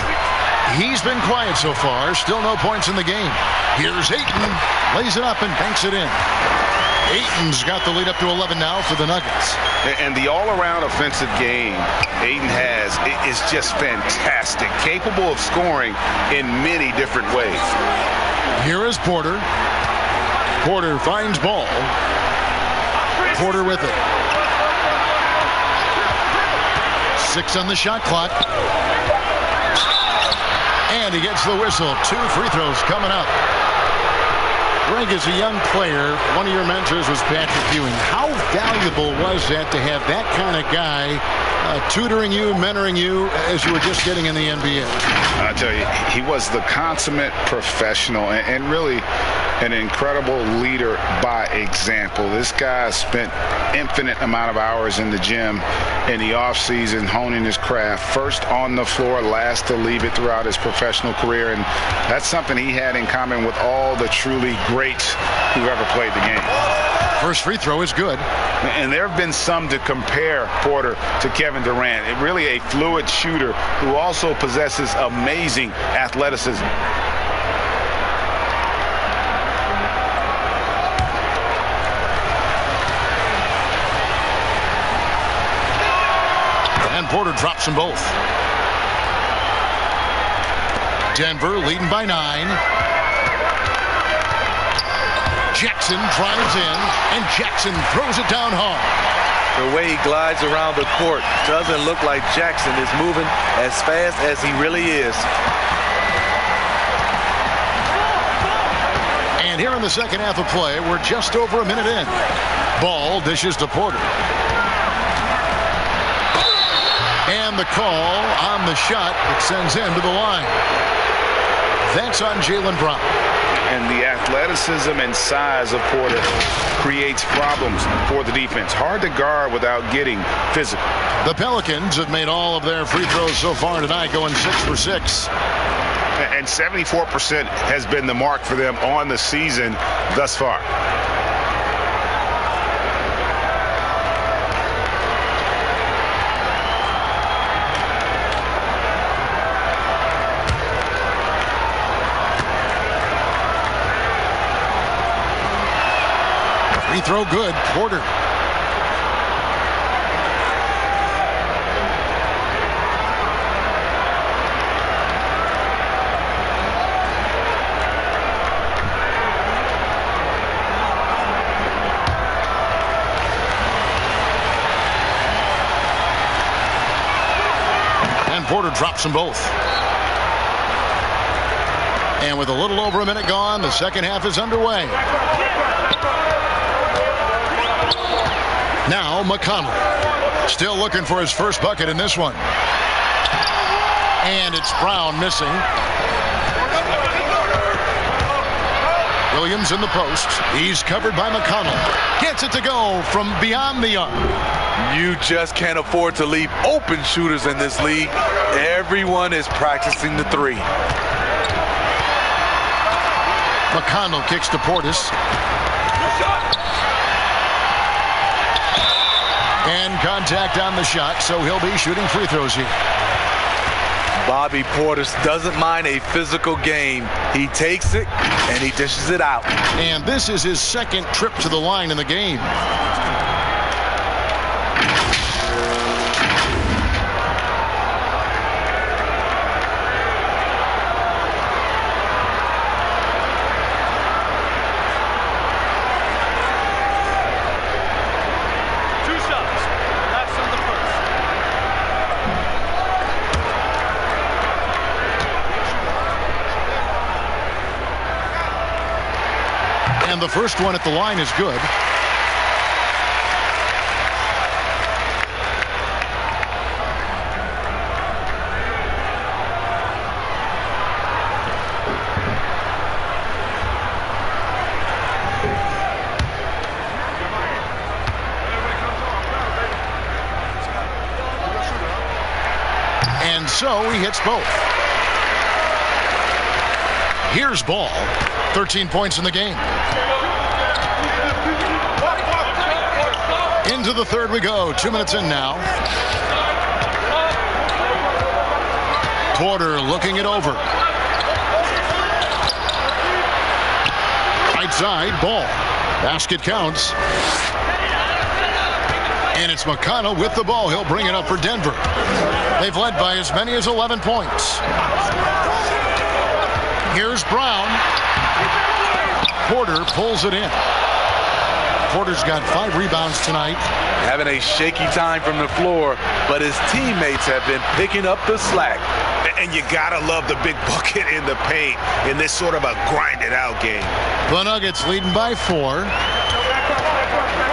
Speaker 1: He's been quiet so far. Still no points in the game. Here's Ayton. Lays it up and banks it in. Ayton's got the lead up to 11 now for the Nuggets.
Speaker 2: And the all-around offensive game Ayton has is just fantastic. Capable of scoring in many different ways.
Speaker 1: Here is Porter. Porter finds ball. Porter with it. 6 on the shot clock. And he gets the whistle. 2 free throws coming up. Greg, as a young player, one of your mentors was Patrick Ewing. How valuable was that to have that kind of guy tutoring you, mentoring you as you were just getting in the NBA?
Speaker 2: I tell you, he was the consummate professional and really an incredible leader by example. This guy spent infinite amount of hours in the gym in the offseason honing his craft. First on the floor, last to leave it throughout his professional career. And that's something he had in common with all the truly greats who ever played the game.
Speaker 1: First free throw is good.
Speaker 2: And there have been some to compare Porter to Kevin Durant. It really a fluid shooter who also possesses amazing athleticism.
Speaker 1: And Porter drops them both. Denver leading by 9. Jackson drives in, and Jackson throws it down hard.
Speaker 3: The way he glides around the court doesn't look like Jackson is moving as fast as he really is.
Speaker 1: And here in the second half of play, we're just over a minute in. Ball dishes to Porter. And the call on the shot that sends him to the line. That's on Jaylen Brown.
Speaker 2: And the athleticism and size of Porter creates problems for the defense. Hard to guard without getting physical.
Speaker 1: The Pelicans have made all of their free throws so far tonight, going 6 for 6.
Speaker 2: And 74% has been the mark for them on the season thus far.
Speaker 1: Free throw good. Porter. And Porter drops them both. And with a little over a minute gone, the second half is underway. Now McConnell still looking for his first bucket in this one. And it's Brown missing. Williams in the post. He's covered by McConnell. Gets it to go from beyond the arc.
Speaker 3: You just can't afford to leave open shooters in this league. Everyone is practicing the 3.
Speaker 1: McConnell kicks to Portis. And contact on the shot, so he'll be shooting free throws here.
Speaker 3: Bobby Portis doesn't mind a physical game. He takes it and he dishes it out.
Speaker 1: And this is his second trip to the line in the game. The first one at the line is good. so he hits both. Here's Ball. 13 points in the game. Into the third we go. 2 minutes in now. Porter looking it over. Right side, Ball. Basket counts. And it's McConnell with the ball. He'll bring it up for Denver. They've led by as many as 11 points. Here's Brown. Porter pulls it in. Porter's got 5 rebounds tonight.
Speaker 3: Having a shaky time from the floor, but his teammates have been picking up the slack.
Speaker 2: And you gotta love the big bucket in the paint in this sort of a grinded-out game.
Speaker 1: The Nuggets leading by 4.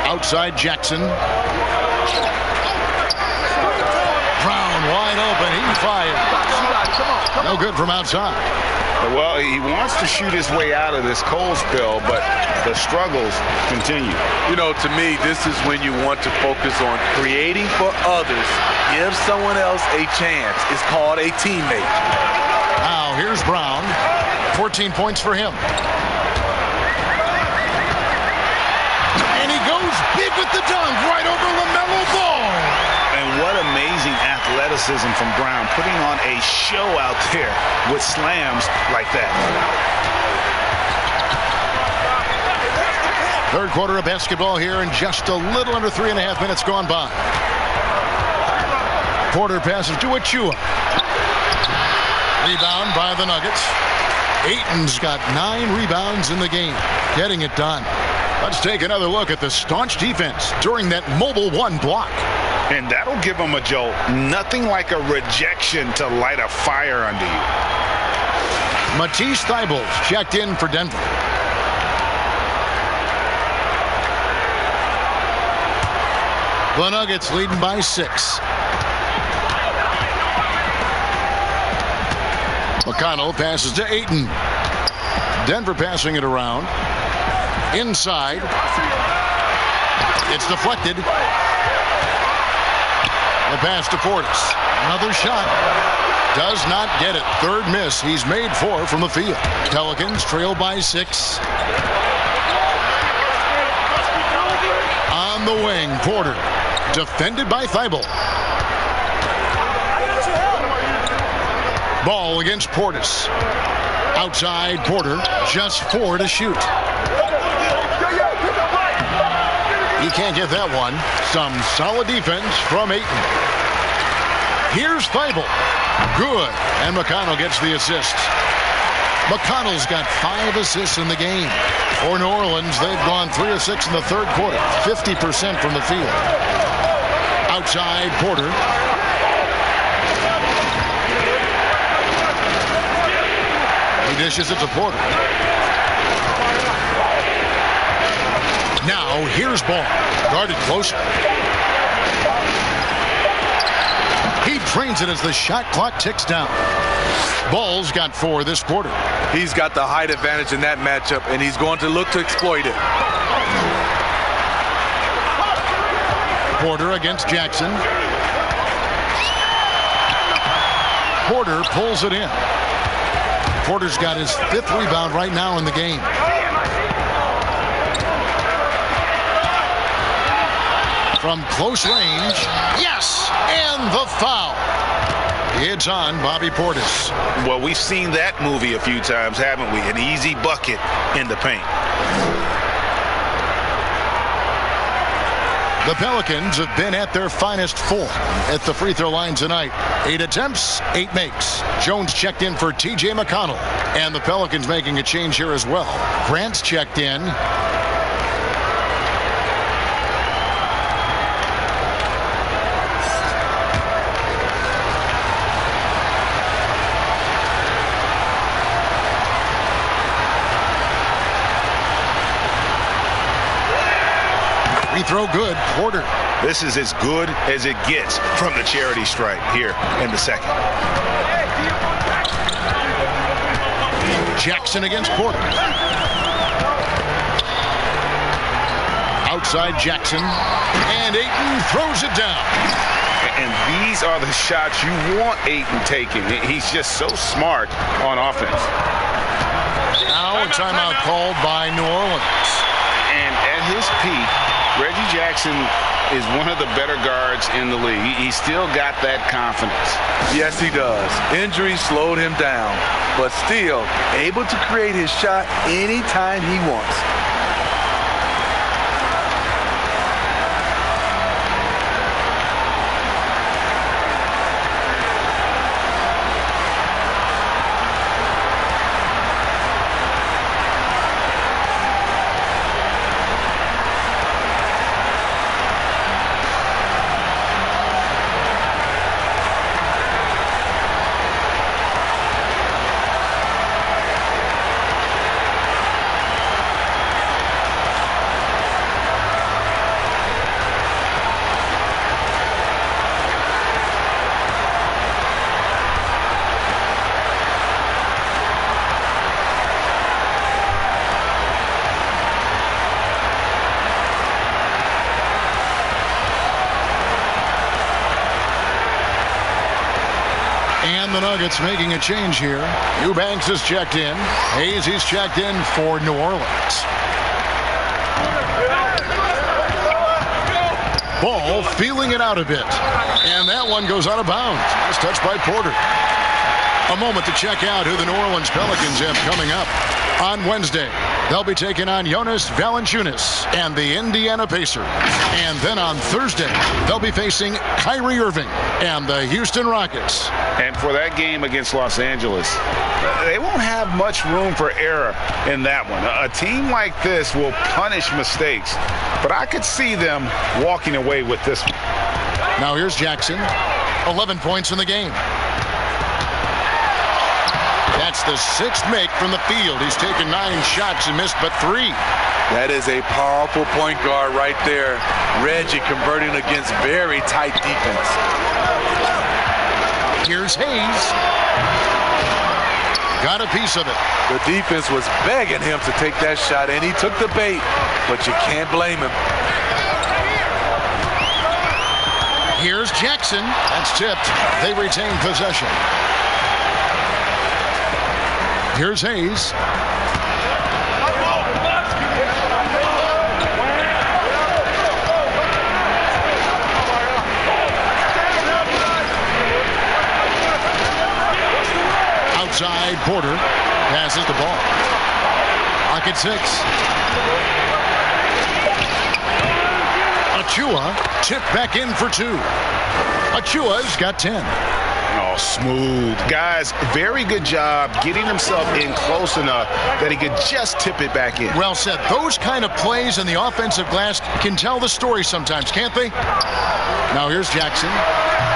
Speaker 1: Outside Jackson. Brown wide open. He fires. No good from outside.
Speaker 2: Well, he wants to shoot his way out of this cold spell, but the struggles continue.
Speaker 3: You know, to me, this is when you want to focus on creating for others. Give someone else a chance. It's called a teammate.
Speaker 1: Now, here's Brown. 14 points for him. And he goes big with the dunk right over LaMelo Ball.
Speaker 2: And what amazing athleticism from Brown, putting on a show out there with slams like that.
Speaker 1: Third quarter of basketball here, and just a little under 3.5 minutes gone by. Porter passes to Achua. Rebound by the Nuggets. Ayton's got 9 rebounds in the game, getting it done. Let's take another look at the staunch defense during that mobile 1 block.
Speaker 2: And that'll give him a jolt. Nothing like a rejection to light a fire under you.
Speaker 1: Matisse Thybulle checked in for Denver. The Nuggets leading by 6. McConnell passes to Ayton. Denver passing it around. Inside. It's deflected. The pass to Portis. Another shot. Does not get it. Third miss. He's made 4 from the field. Pelicans trail by 6. On the wing, Porter. Defended by Thybulle. Ball against Portis. Outside Porter. Just 4 to shoot. He can't get that one. Some solid defense from Ayton. Here's Thybulle. Good. And McConnell gets the assist. McConnell's got 5 assists in the game. For New Orleans, they've gone 3 of 6 in the third quarter. 50% from the field. Outside Porter. He dishes it to Porter. Now, here's Ball. Guarded closer. He trains it as the shot clock ticks down. Ball's got 4 this quarter.
Speaker 3: He's got the height advantage in that matchup, and he's going to look to exploit it.
Speaker 1: Porter against Jackson. Porter pulls it in. Porter's got his 5th rebound right now in the game. From close range, yes, and the foul. It's on Bobby Portis.
Speaker 2: Well, we've seen that movie a few times, haven't we? An easy bucket in the paint.
Speaker 1: The Pelicans have been at their finest form at the free throw line tonight. 8 attempts, 8 makes. Jones checked in for T.J. McConnell. And the Pelicans making a change here as well. Grant's checked in. Free throw good. Porter.
Speaker 2: This is as good as it gets from the charity stripe here in the second.
Speaker 1: Jackson against Porter. Outside Jackson. And Ayton throws it down.
Speaker 2: And these are the shots you want Ayton taking. He's just so smart on offense.
Speaker 1: Now a timeout called by New Orleans.
Speaker 2: And at his peak, Reggie Jackson is one of the better guards in the league. He's still got that confidence.
Speaker 3: Yes, he does. Injuries slowed him down, but still able to create his shot anytime he wants.
Speaker 1: The Nuggets making a change here. Eubanks is checked in. Hayes, he's checked in for New Orleans. Ball feeling it out a bit. And that one goes out of bounds. It's touched by Porter. A moment to check out who the New Orleans Pelicans have coming up. On Wednesday, they'll be taking on Jonas Valanciunas and the Indiana Pacers. And then on Thursday, they'll be facing Kyrie Irving and the Houston Rockets.
Speaker 2: And for that game against Los Angeles, they won't have much room for error in that one. A team like this will punish mistakes, but I could see them walking away with this one.
Speaker 1: Now here's Jackson, 11 points in the game. That's the sixth make from the field. He's taken 9 shots and missed but 3.
Speaker 3: That is a powerful point guard right there. Reggie converting against very tight defense.
Speaker 1: Here's Hayes. Got a piece of it.
Speaker 3: The defense was begging him to take that shot, and he took the bait, but you can't blame him.
Speaker 1: Here's Jackson. That's tipped. They retain possession. Here's Hayes. Outside, Porter passes the ball. Pocket 6. Achua tipped back in for 2. Achua's got 10.
Speaker 2: Oh, smooth. Guys, very good job getting himself in close enough that he could just tip it back in.
Speaker 1: Well said. Those kind of plays in the offensive glass can tell the story sometimes, can't they? Now here's Jackson.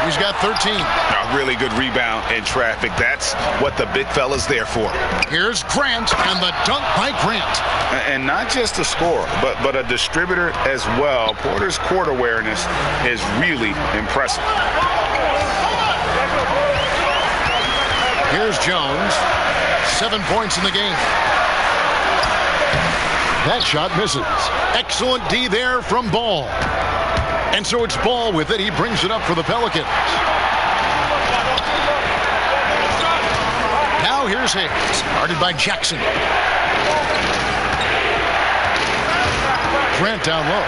Speaker 1: He's got 13.
Speaker 2: A really good rebound in traffic. That's what the big fella's there for.
Speaker 1: Here's Grant and the dunk by Grant.
Speaker 2: And not just a scorer, but a distributor as well. Porter's court awareness is really impressive.
Speaker 1: Here's Jones. 7 points in the game. That shot misses. Excellent D there from Ball. And so it's Ball with it. He brings it up for the Pelicans. Now here's Hayes. Guarded by Jackson. Grant down low.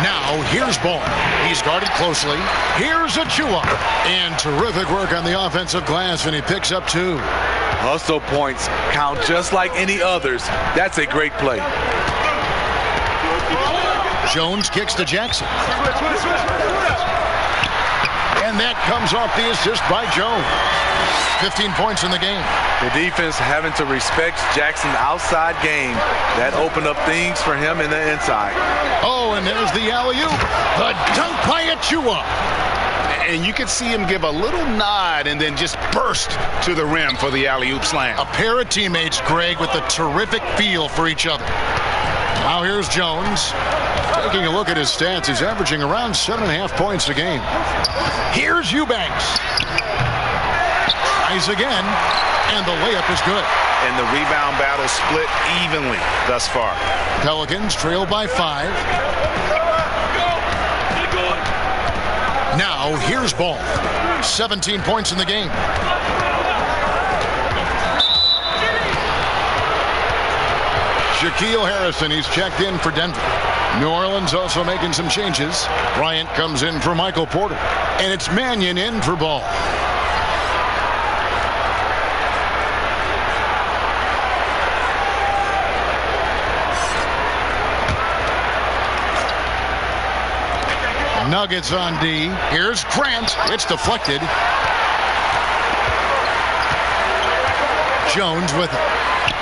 Speaker 1: Now here's Ball. He's guarded closely. Here's Achua. And terrific work on the offensive glass, and he picks up 2.
Speaker 3: Hustle points count just like any others. That's a great play.
Speaker 1: Jones kicks to Jackson. And that comes off the assist by Jones. 15 points in the game.
Speaker 3: The defense having to respect Jackson's outside game. That opened up things for him in the inside.
Speaker 1: Oh, and there's the alley-oop. The dunk by Achua.
Speaker 2: And you could see him give a little nod and then just burst to the rim for the alley-oop slam.
Speaker 1: A pair of teammates, Greg, with a terrific feel for each other. Now here's Jones. Taking a look at his stats, he's averaging around 7.5 points a game. Here's Eubanks. Tries again, and the layup is good.
Speaker 2: And the rebound battle split evenly thus far.
Speaker 1: Pelicans trail by 5. Now, here's Ball. 17 points in the game. Shaquille Harrison, he's checked in for Denver. New Orleans also making some changes. Bryant comes in for Michael Porter. And it's Mannion in for Ball. Nuggets on D. Here's Grant. It's deflected. Jones with it.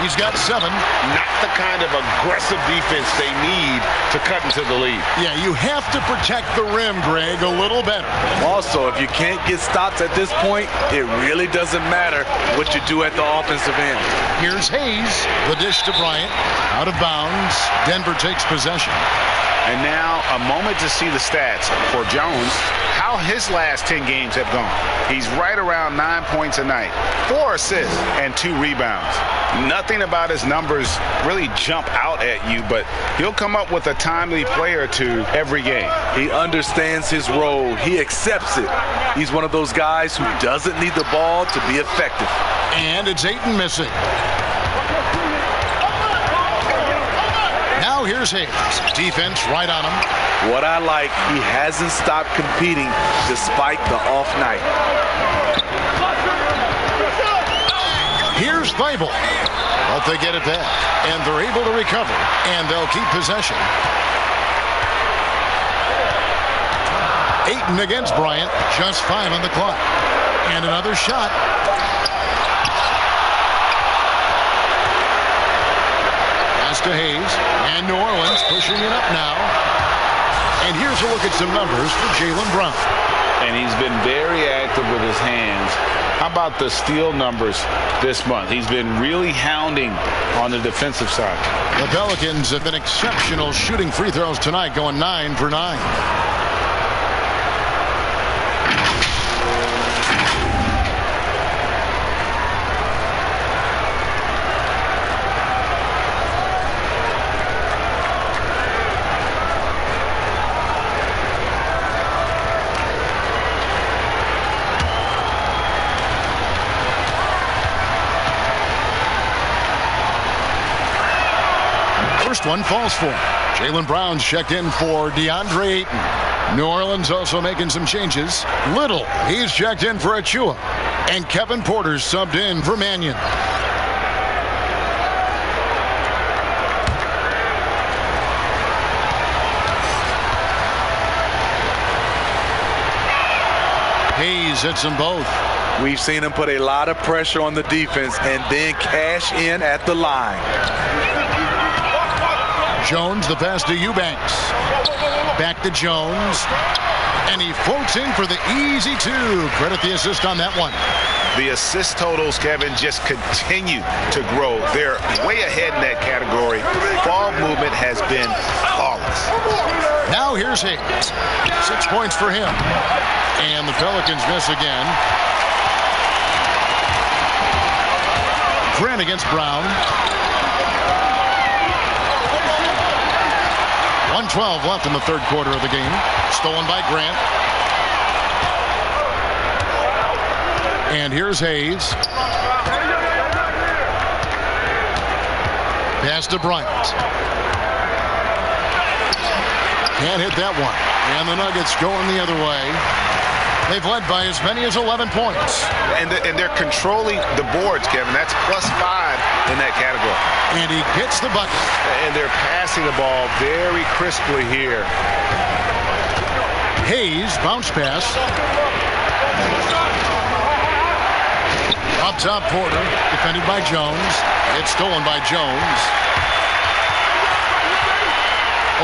Speaker 1: He's got 7.
Speaker 12: Not the kind of aggressive defense they need to cut into the lead.
Speaker 1: Yeah, you have to protect the rim, Greg, a little better.
Speaker 3: Also, if you can't get stops at this point, it really doesn't matter what you do at the offensive end.
Speaker 1: Here's Hayes. The dish to Bryant. Out of bounds. Denver takes possession.
Speaker 2: And now a moment to see the stats for Jones, how his last 10 games have gone. He's right around 9 points a night, 4 assists, and 2 rebounds. Nothing about his numbers really jump out at you, but he'll come up with a timely play or two every game.
Speaker 3: He understands his role. He accepts it. He's one of those guys who doesn't need the ball to be effective.
Speaker 1: And it's Ayton missing. Now here's Hayes. Defense right on him.
Speaker 3: What I like, he hasn't stopped competing despite the off night.
Speaker 1: Here's Thibault. But they get it back. And they're able to recover. And they'll keep possession. Ayton against Bryant. Just 5 on the clock. And another shot. Pass to Hayes. And New Orleans pushing it up now. And here's a look at some numbers for Jaylen Brown.
Speaker 2: And he's been very active with his hands. How about the steal numbers this month? He's been really hounding on the defensive side.
Speaker 1: The Pelicans have been exceptional shooting free throws tonight, going 9 for 9. One falls for him. Jaylen Brown's checked in for DeAndre Ayton. New Orleans also making some changes. Little, he's checked in for Achua. And Kevin Porter's subbed in for Mannion. Hayes hits them both.
Speaker 3: We've seen him put a lot of pressure on the defense and then cash in at the line.
Speaker 1: Jones, the pass to Eubanks. Back to Jones. And he floats in for the easy 2. Credit the assist on that one.
Speaker 2: The assist totals, Kevin, just continue to grow. They're way ahead in that category. Ball movement has been flawless.
Speaker 1: Now here's Hayes. 6 points for him. And the Pelicans miss again. Grant against Brown. 1:12 left in the third quarter of the game. Stolen by Grant. And here's Hayes. Pass to Bryant. Can't hit that one. And the Nuggets going the other way. They've led by as many as 11 points.
Speaker 2: And they're controlling the boards, Kevin. That's +5 in that category.
Speaker 1: And he hits the bucket.
Speaker 2: And they're passing the ball very crisply here.
Speaker 1: Hayes, bounce pass. Up top, Porter, defended by Jones. It's stolen by Jones.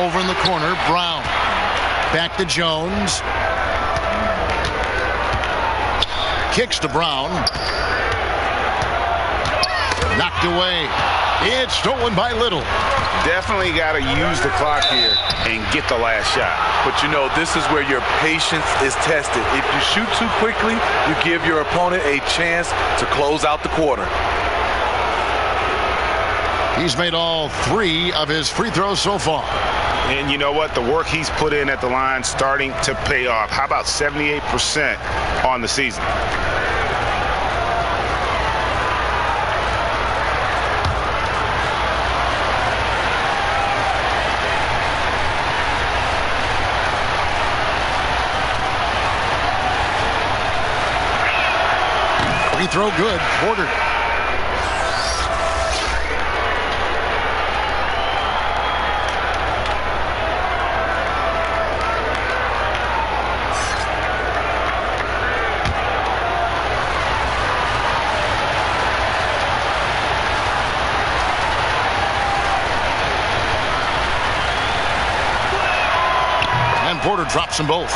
Speaker 1: Over in the corner, Brown. Back to Jones. Kicks to Brown. Knocked away. It's stolen by Little.
Speaker 2: Definitely got to use the clock here and get the last shot.
Speaker 3: But you know, this is where your patience is tested. If you shoot too quickly, you give your opponent a chance to close out the quarter.
Speaker 1: He's made all 3 of his free throws so far.
Speaker 2: And you know what? The work he's put in at the line starting to pay off. How about 78% on the season?
Speaker 1: Free throw good. Porter. Porter drops them both.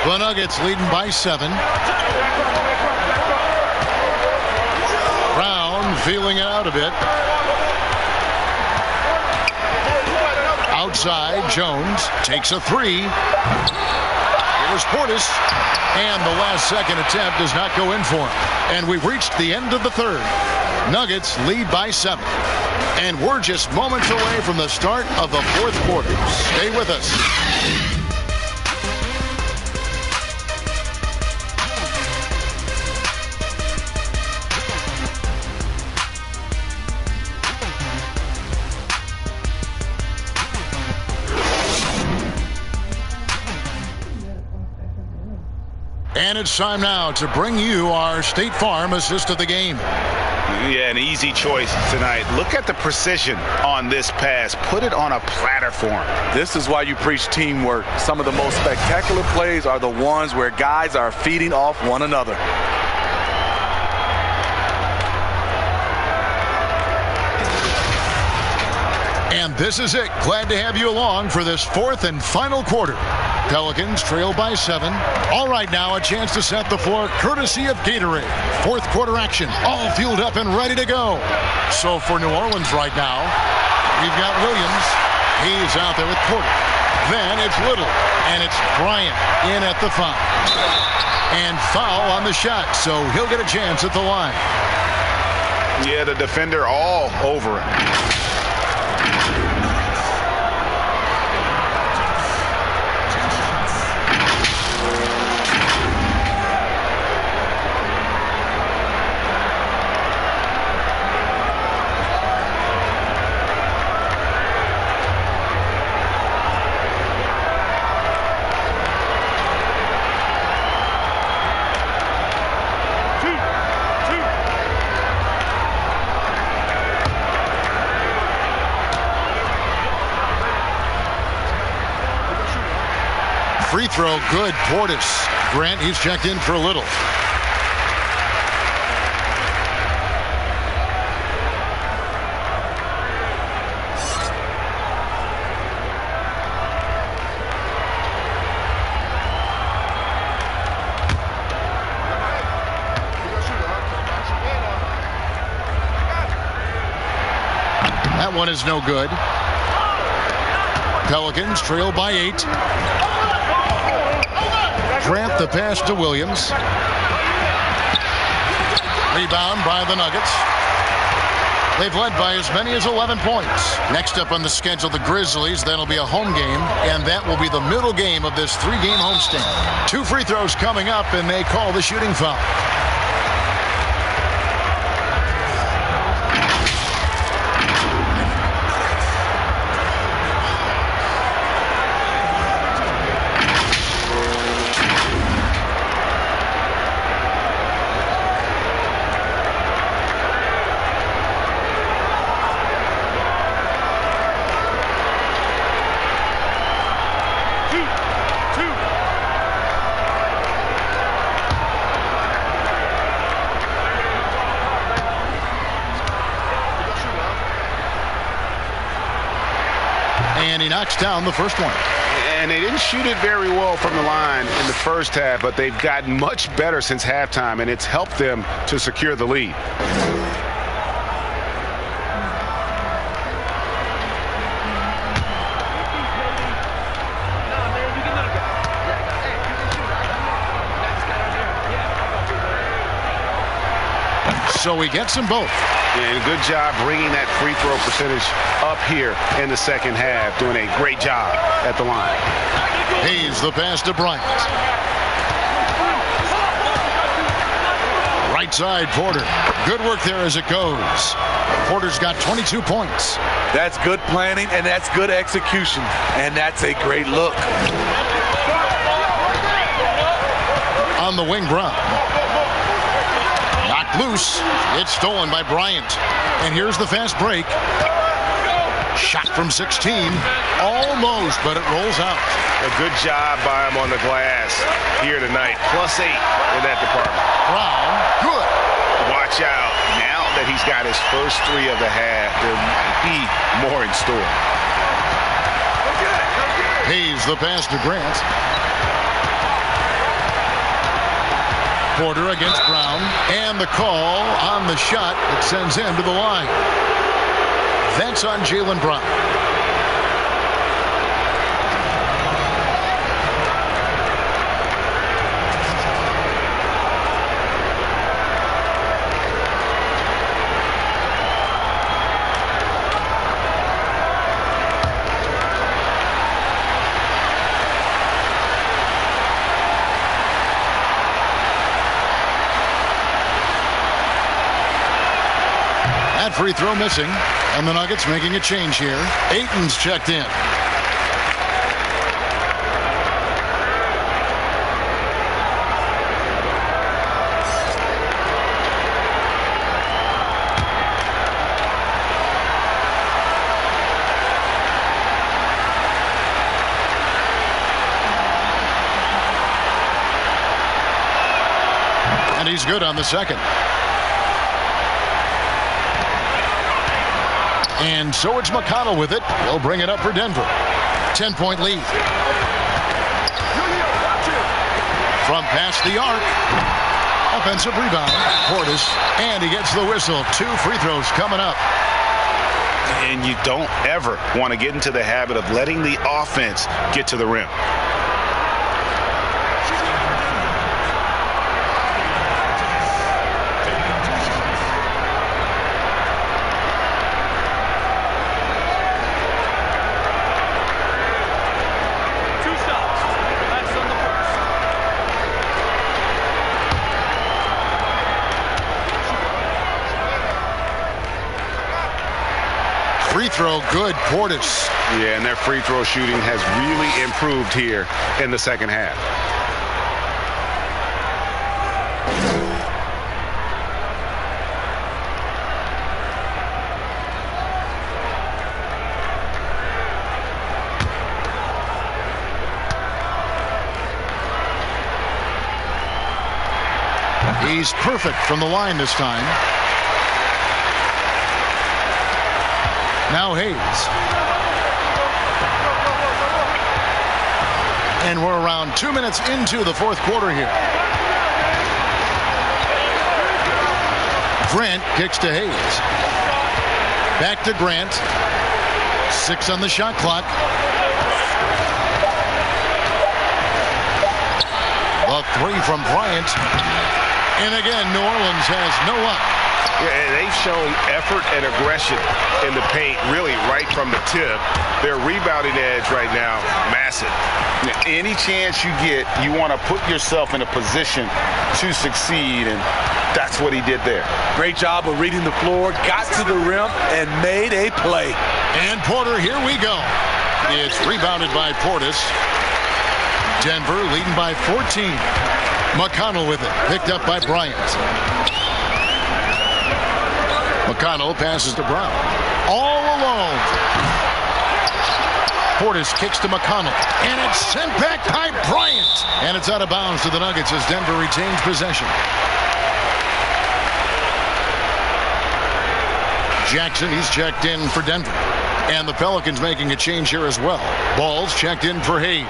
Speaker 1: The Nuggets leading by 7. Brown feeling it out a bit. Outside, Jones takes a 3. It was Portis, and the last second attempt does not go in for him. And we've reached the end of the third. Nuggets lead by 7. And we're just moments away from the start of the fourth quarter. Stay with us. And it's time now to bring you our State Farm assist of the game.
Speaker 2: Yeah, an easy choice tonight. Look at the precision on this pass. Put it on a platter for him.
Speaker 3: This is why you preach teamwork. Some of the most spectacular plays are the ones where guys are feeding off one another.
Speaker 1: And this is it. Glad to have you along for this fourth and final quarter. Pelicans trail by 7. All right, now a chance to set the floor courtesy of Gatorade. Fourth quarter action, all fueled up and ready to go. So for New Orleans right now, we've got Williams. He's out there with Porter. Then it's Little, and it's Bryant in at the foul. And foul on the shot, so he'll get a chance at the line.
Speaker 2: Yeah, the defender all over him.
Speaker 1: Free throw, good. Portis. Grant, he's checked in for a Little. That one is no good. Pelicans trail by 8. Grant the pass to Williams. Rebound by the Nuggets. They've led by as many as 11 points. Next up on the schedule, the Grizzlies. That'll be a home game, and that will be the middle game of this 3-game homestand. 2 free throws coming up, and they call the shooting foul. And he knocks down the first one.
Speaker 2: And they didn't shoot it very well from the line in the first half, but they've gotten much better since halftime, and it's helped them to secure the lead.
Speaker 1: So he gets them both.
Speaker 2: And good job bringing that free throw percentage up here in the second half. Doing a great job at the line.
Speaker 1: Hayes, the pass to Bryant. Right side, Porter. Good work there as it goes. Porter's got 22 points.
Speaker 3: That's good planning, and that's good execution. And that's a great look.
Speaker 1: On the wing, Brown. Knocked loose. It's stolen by Bryant. And here's the fast break. Shot from 16. Almost, but it rolls out.
Speaker 12: A good job by him on the glass here tonight. +8 in that department.
Speaker 1: Brown, good.
Speaker 2: Watch out. Now that he's got his first 3 of the half, there might be more in store.
Speaker 1: Hayes, the pass to Grant. Porter against Brown. And the call on the shot that sends him to the line. That's on Jaylen Brown. Free throw missing, and the Nuggets making a change here. Ayton's checked in. And he's good on the second. And so it's McConnell with it. He'll bring it up for Denver. 10-point lead. From past the arc. Offensive rebound. Portis. And he gets the whistle. 2 free throws coming up.
Speaker 2: And you don't ever want to get into the habit of letting the offense get to the rim.
Speaker 1: Free throw, good. Portis.
Speaker 2: Yeah, and their free throw shooting has really improved here in the second half.
Speaker 1: He's perfect from the line this time. Now Hayes. And we're around 2 minutes into the fourth quarter here. Grant kicks to Hayes. Back to Grant. 6 on the shot clock. A 3 from Bryant. And again, New Orleans has no luck.
Speaker 12: Yeah, they've shown effort and aggression in the paint, really right from the tip. Their rebounding edge right now, massive.
Speaker 2: Any chance you get, you want to put yourself in a position to succeed, and that's what he did there.
Speaker 3: Great job of reading the floor, got to the rim, and made a play.
Speaker 1: And Porter, here we go. It's rebounded by Portis. Denver leading by 14. McConnell with it, picked up by Bryant. McConnell passes to Brown. All alone. Portis kicks to McConnell. And it's sent back by Bryant. And it's out of bounds to the Nuggets as Denver retains possession. Jackson, he's checked in for Denver. And the Pelicans making a change here as well. Ball's checked in for Hayes.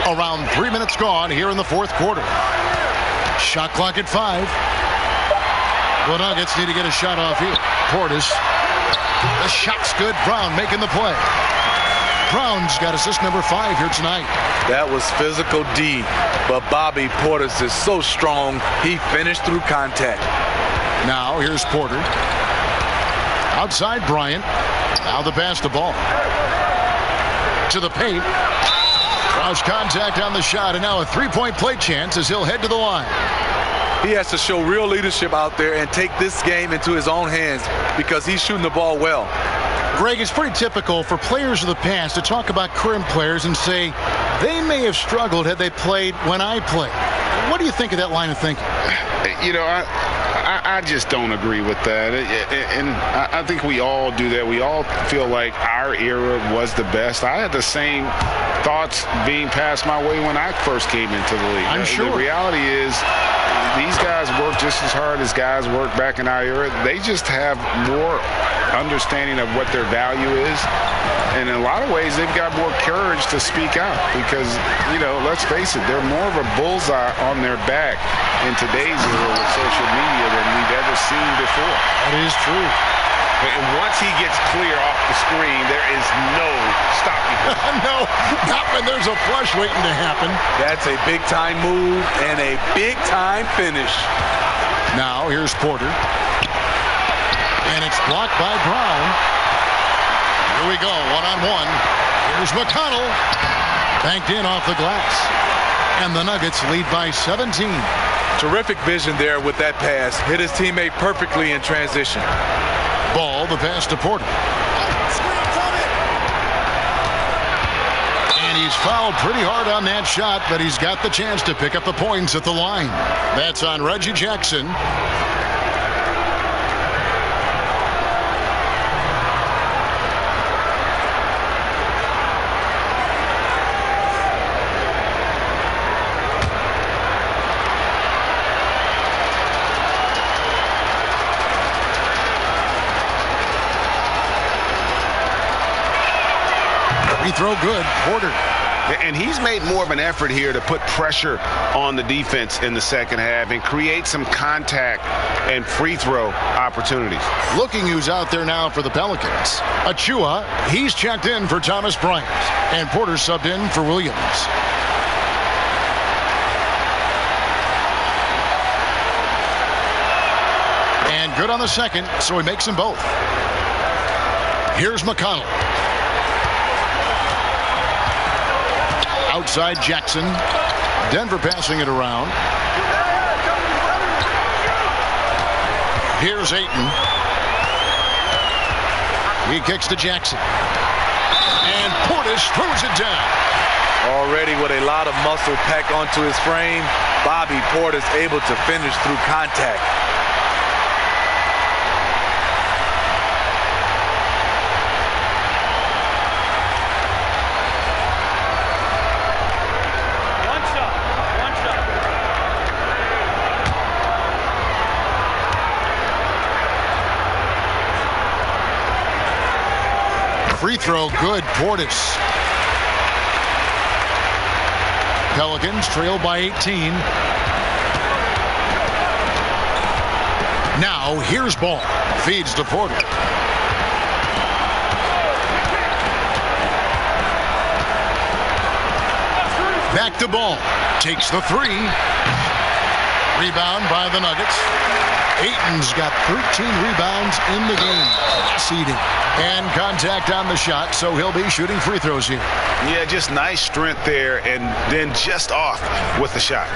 Speaker 1: Around 3 minutes gone here in the fourth quarter. Shot clock at 5. The Nuggets need to get a shot off here. Portis. The shot's good. Brown making the play. Brown's got assist number 5 here tonight.
Speaker 3: That was physical D, but Bobby Portis is so strong, he finished through contact.
Speaker 1: Now here's Porter. Outside Bryant. Now the pass to Ball. To the paint. Cross contact on the shot, and now a three-point play chance as he'll head to the line.
Speaker 3: He has to show real leadership out there and take this game into his own hands because he's shooting the ball well.
Speaker 1: Greg, it's pretty typical for players of the past to talk about current players and say they may have struggled had they played when I played. What do you think of that line of thinking?
Speaker 2: You know, I just don't agree with that. And I think we all do that. We all feel like our era was the best. I had the same thoughts being passed my way when I first came into the league.
Speaker 1: I'm sure.
Speaker 2: The reality is these guys work just as hard as guys worked back in our era. They just have more understanding of what their value is. And in a lot of ways, they've got more courage to speak out because, you know, let's face it, they're more of a bullseye on their back in today's era with social media than we've ever seen before.
Speaker 1: That is true.
Speaker 12: And once he gets clear off the screen, there is no stopping him.
Speaker 1: No, not when there's a flush waiting to happen.
Speaker 3: That's a big-time move and a big-time finish.
Speaker 1: Now here's Porter. And it's blocked by Brown. Here we go, one-on-one. Here's McConnell. Banked in off the glass. And the Nuggets lead by 17.
Speaker 3: Terrific vision there with that pass. Hit his teammate perfectly in transition.
Speaker 1: Ball, the pass to Porter. And he's fouled pretty hard on that shot, but he's got the chance to pick up the points at the line. That's on Reggie Jackson. Free throw good. Porter.
Speaker 12: And he's made more of an effort here to put pressure on the defense in the second half and create some contact and free throw opportunities.
Speaker 1: Looking who's out there now for the Pelicans. Achua, he's checked in for Thomas Bryant. And Porter subbed in for Williams. And good on the second, so he makes them both. Here's McConnell. Outside Jackson. Denver passing it around. Here's Ayton. He kicks to Jackson. And Portis throws it down.
Speaker 3: Already with a lot of muscle packed onto his frame, Bobby Portis able to finish through contact.
Speaker 1: Free throw good. Portis. Pelicans trail by 18. Now here's Ball. Feeds to Porter. Back to Ball. Takes the three. Rebound by the Nuggets. Ayton's got 13 rebounds in the game. Seeding. And contact on the shot, so he'll be shooting free throws here.
Speaker 12: Yeah, just nice strength there, and then just off with the shot.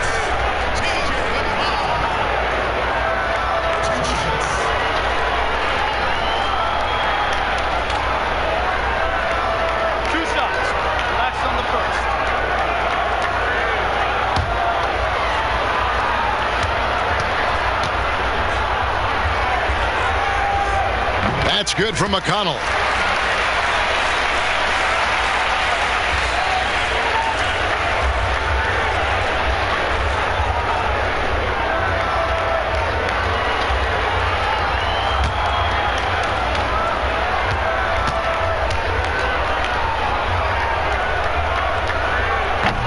Speaker 13: Two shots. Last on the first.
Speaker 1: That's good from McConnell.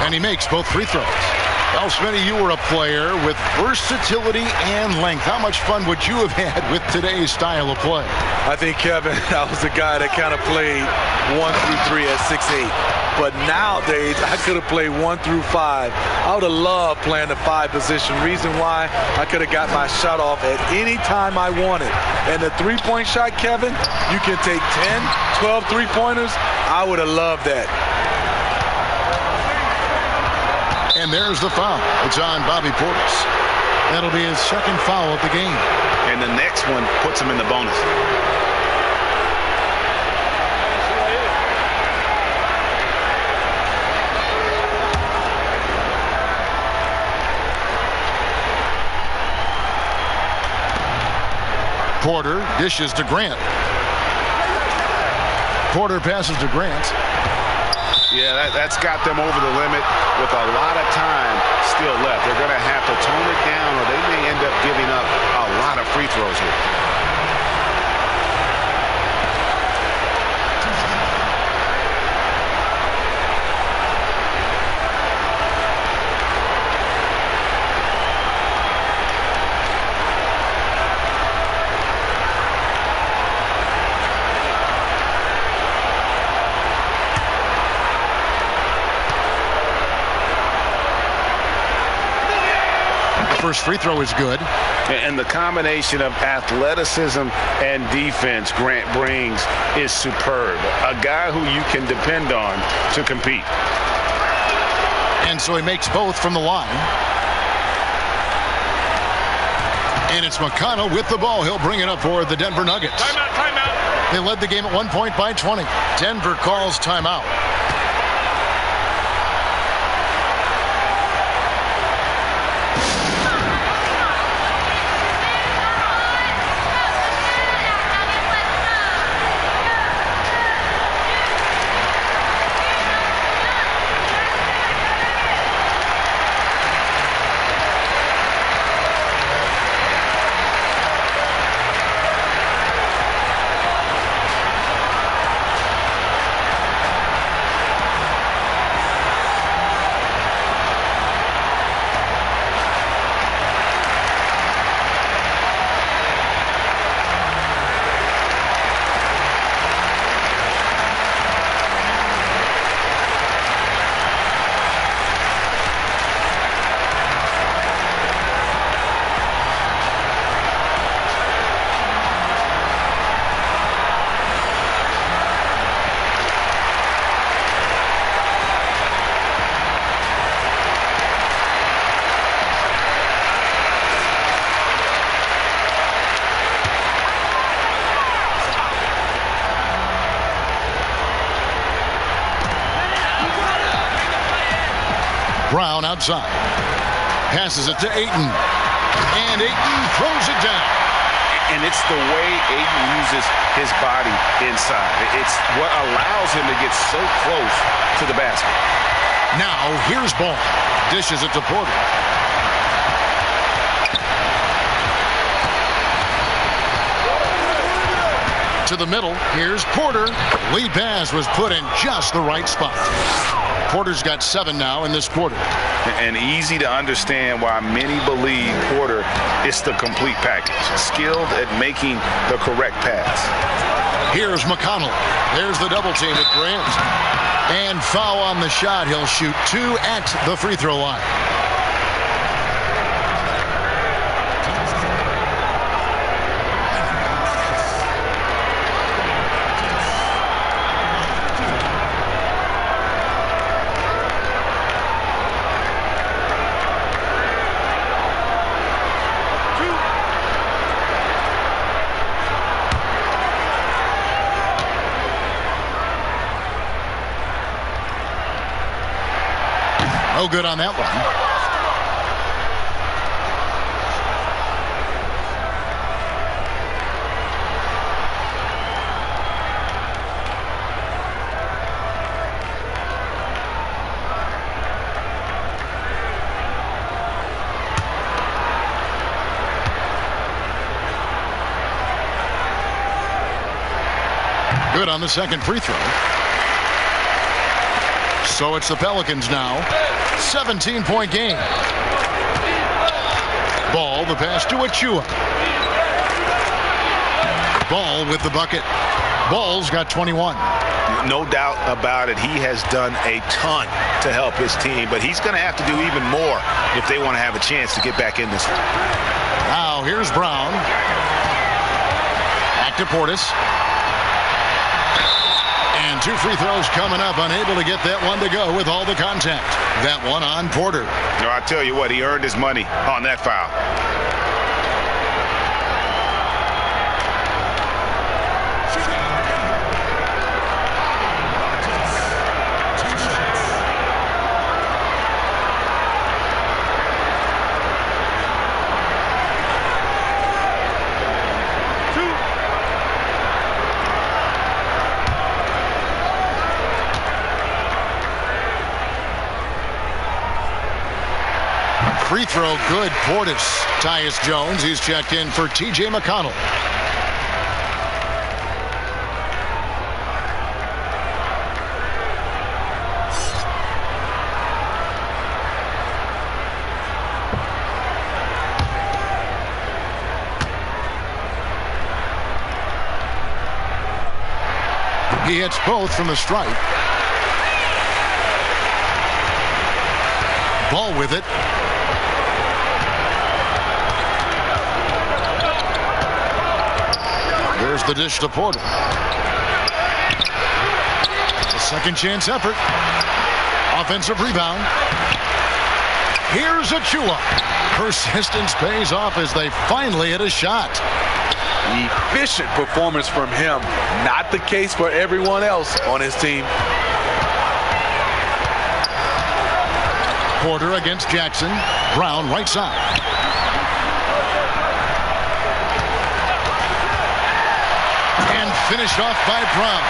Speaker 1: And he makes both free throws. Well, Smitty, you were a player with versatility and length. How much fun would you have had with today's style of play?
Speaker 3: I think, Kevin, I was the guy that kind of played 1 through 3 at 6'8". But nowadays, I could have played 1 through 5. I would have loved playing the 5 position. Reason why, I could have got my shot off at any time I wanted. And the three-point shot, Kevin, you can take 10, 12 three-pointers. I would have loved that.
Speaker 1: And there's the foul. It's on Bobby Portis. That'll be his second foul of the game.
Speaker 12: And the next one puts him in the bonus.
Speaker 1: Porter dishes to Grant. Porter passes to Grant.
Speaker 12: Yeah, that's got them over the limit with a lot of time still left. They're going to have to tone it down, or they may end up giving up a lot of free throws here.
Speaker 1: First free throw is good.
Speaker 12: And the combination of athleticism and defense Grant brings is superb. A guy who you can depend on to compete.
Speaker 1: And so he makes both from the line. And it's McConnell with the ball. He'll bring it up for the Denver Nuggets.
Speaker 4: Timeout.
Speaker 1: They led the game at 1 point by 20. Denver calls timeout. Brown outside. Passes it to Ayton. And Ayton throws it down.
Speaker 12: And it's the way Ayton uses his body inside. It's what allows him to get so close to the basket.
Speaker 1: Now here's Ball. Dishes it to Porter. To the middle. Here's Porter. Lead pass was put in just the right spot. Porter's got 7 now in this quarter.
Speaker 12: And easy to understand why many believe Porter is the complete package. Skilled at making the correct pass.
Speaker 1: Here's McConnell. There's the double team at Grant. And foul on the shot. He'll shoot 2 at the free throw line. No good on that one. Good on the second free throw. So it's the Pelicans now. 17-point game. Ball, the pass to Achua. Ball with the bucket. Ball's got 21.
Speaker 12: No doubt about it. He has done a ton to help his team, but he's going to have to do even more if they want to have a chance to get back in this.
Speaker 1: Now here's Brown. Back to Portis. And 2 free throws coming up. Unable to get that one to go with all the contact. That one on Porter.
Speaker 12: No, I tell you what, he earned his money on that foul.
Speaker 1: Free throw good. Portis. Tyus Jones. He's checked in for T.J. McConnell. He hits both from the stripe. Ball with it. There's the dish to Porter. A second chance effort. Offensive rebound. Here's Achua. Persistence pays off as they finally hit a shot.
Speaker 3: Efficient performance from him. Not the case for everyone else on his team.
Speaker 1: Porter against Jackson. Brown right side. And finished off by Brown.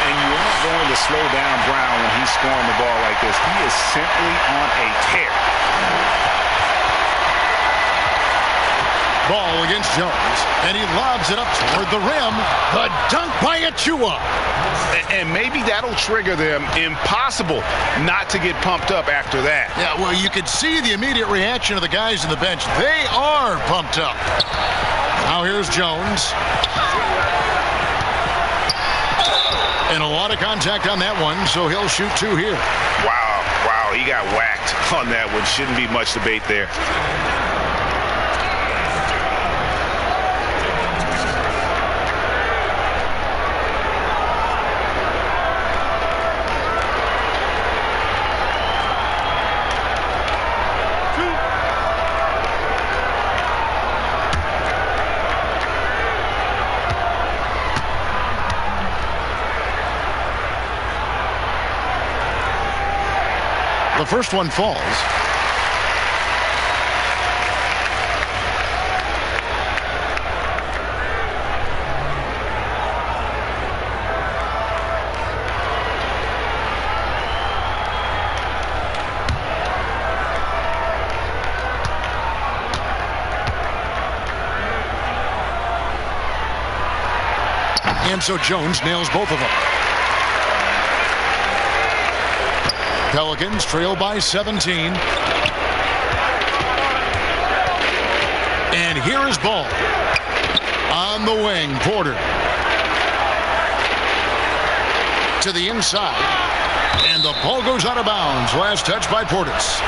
Speaker 12: And you aren't going to slow down Brown when he's scoring the ball like this. He is simply on a tear.
Speaker 1: Ball against Jones, and he lobs it up toward the rim. The dunk by Achua.
Speaker 12: And maybe that'll trigger them. Impossible not to get pumped up after that.
Speaker 1: Yeah, well, you could see the immediate reaction of the guys on the bench. They are pumped up. Now here's Jones. And a lot of contact on that one, so he'll shoot 2 here.
Speaker 12: Wow, he got whacked on that one. Shouldn't be much debate there.
Speaker 1: The first one falls. And so Jones nails both of them. Pelicans trail by 17. And here is Ball. On the wing, Porter. To the inside. And the ball goes out of bounds. Last touch by Portis.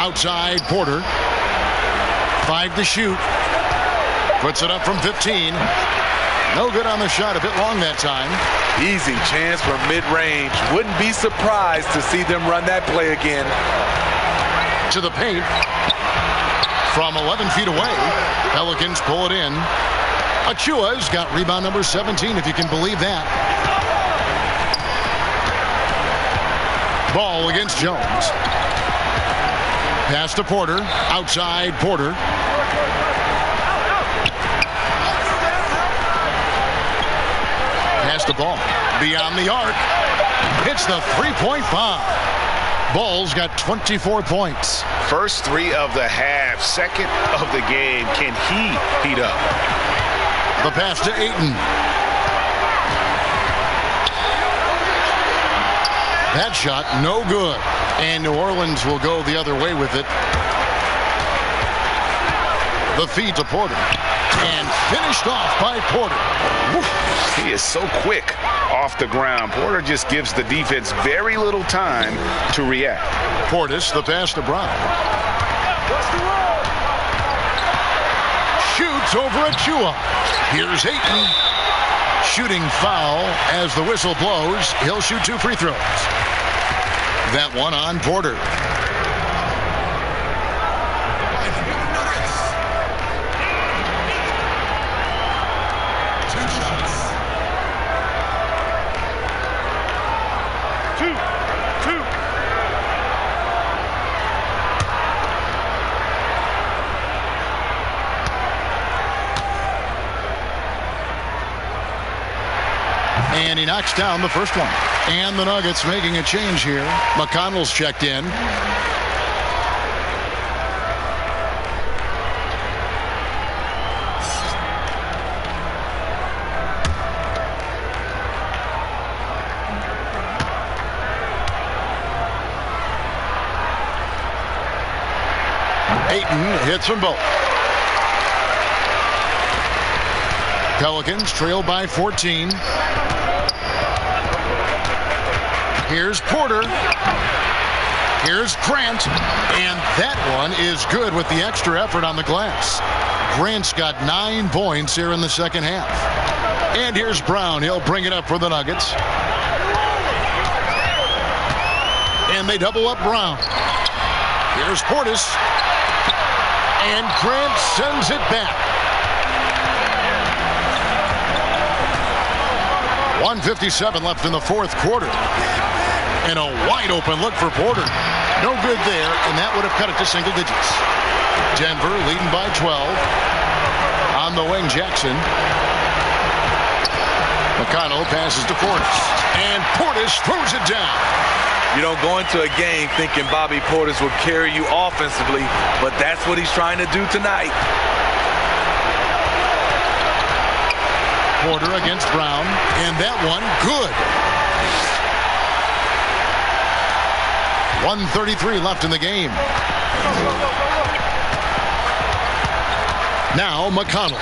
Speaker 1: Outside, Porter. 5 to shoot. Puts it up from 15. No good on the shot. A bit long that time.
Speaker 3: Easy chance from mid-range. Wouldn't be surprised to see them run that play again.
Speaker 1: To the paint. From 11 feet away. Pelicans pull it in. Achua's got rebound number 17, if you can believe that. Ball against Jones. Pass to Porter. Outside, Porter. Pass the ball. Beyond the arc. hits the three-point-bomb. Bulls got 24 points.
Speaker 12: First three of the half, second of the game. Can he heat up?
Speaker 1: The pass to Ayton. That shot, no good. And New Orleans will go the other way with it. The feed to Porter. And finished off by Porter.
Speaker 12: Woo. He is so quick off the ground. Porter just gives the defense very little time to react.
Speaker 1: Portis, the pass to Brown. Shoots over Achua. Here's Ayton. Shooting foul as the whistle blows. He'll shoot 2 free throws. That one on Porter. And he knocks down the first one. And the Nuggets making a change here. McConnell's checked in. Ayton hits them both. Pelicans trail by 14. Here's Porter. Here's Grant. And that one is good with the extra effort on the glass. Grant's got 9 points here in the second half. And here's Brown. He'll bring it up for the Nuggets. And they double up Brown. Here's Portis. And Grant sends it back. 1:57 left in the fourth quarter. And a wide open look for Porter. No good there, and that would have cut it to single digits. Denver leading by 12. On the wing, Jackson. McConnell passes to Portis. And Portis throws it down.
Speaker 3: You don't go into a game thinking Bobby Portis will carry you offensively, but that's what he's trying to do tonight.
Speaker 1: Porter against Brown, and that one good. 1:33 left in the game. Now McConnell.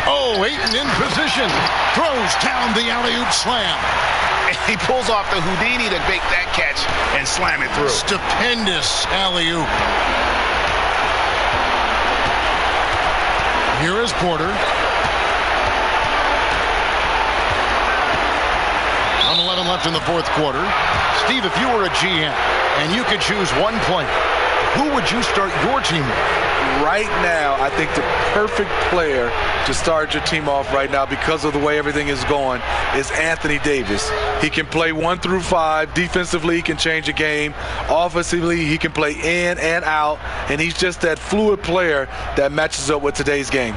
Speaker 1: Oh, Ayton in position. Throws down the alley-oop slam.
Speaker 12: And he pulls off the Houdini to make that catch and slam it through.
Speaker 1: Stupendous alley-oop. Here is Porter. 1:11 left in the fourth quarter. Steve, if you were a GM and you could choose one player, who would you start your team with?
Speaker 3: Right now, I think the perfect player to start your team off right now, because of the way everything is going, is Anthony Davis. He can play 1 through 5. Defensively, he can change a game. Offensively, he can play in and out. And he's just that fluid player that matches up with today's game.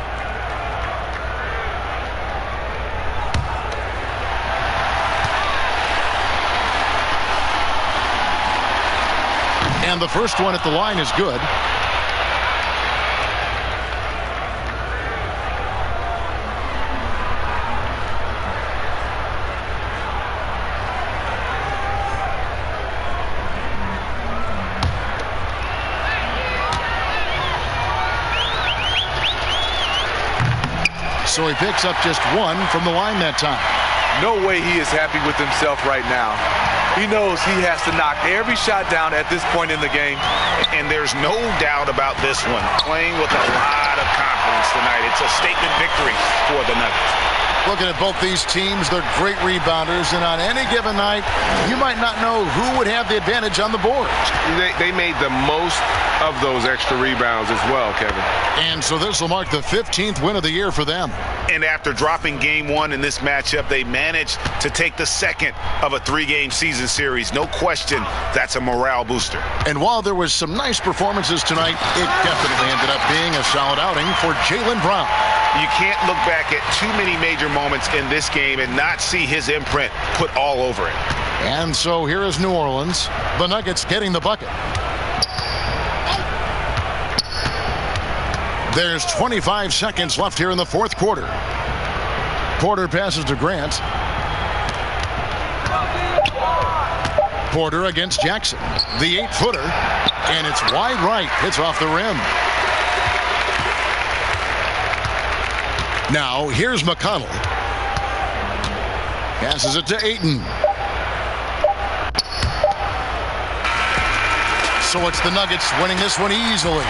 Speaker 1: And the first one at the line is good. So he picks up just 1 from the line that time.
Speaker 3: No way he is happy with himself right now. He knows he has to knock every shot down at this point in the game.
Speaker 12: And there's no doubt about this one. Playing with a lot of confidence tonight. It's a statement victory for the Nuggets.
Speaker 1: Looking at both these teams, they're great rebounders, and on any given night, you might not know who would have the advantage on the boards.
Speaker 9: They made the most of those extra rebounds as well, Kevin.
Speaker 1: And so this will mark the 15th win of the year for them.
Speaker 12: And after dropping game 1 in this matchup, they managed to take the second of a 3-game season series. No question, that's a morale booster.
Speaker 1: And while there was some nice performances tonight, it definitely ended up being a solid outing for Jaylen Brown.
Speaker 12: You can't look back at too many major moments in this game and not see his imprint put all over it.
Speaker 1: And so here is New Orleans. The Nuggets getting the bucket. There's 25 seconds left here in the fourth quarter. Porter passes to Grant. Porter against Jackson. The 8-footer. And it's wide right. Hits off the rim. Now here's McConnell. Passes it to Ayton. So it's the Nuggets winning this one easily.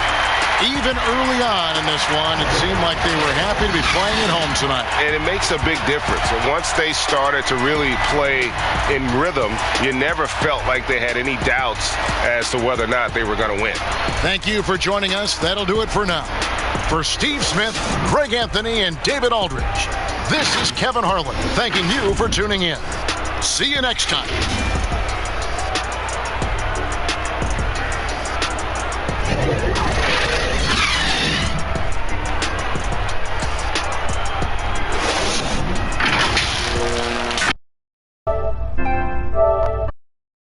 Speaker 1: Even early on in this one, it seemed like they were happy to be playing at home tonight.
Speaker 12: And it makes a big difference. And once they started to really play in rhythm, you never felt like they had any doubts as to whether or not they were going to win.
Speaker 1: Thank you for joining us. That'll do it for now. For Steve Smith, Greg Anthony, and David Aldridge, this is Kevin Harlan thanking you for tuning in. See you next time.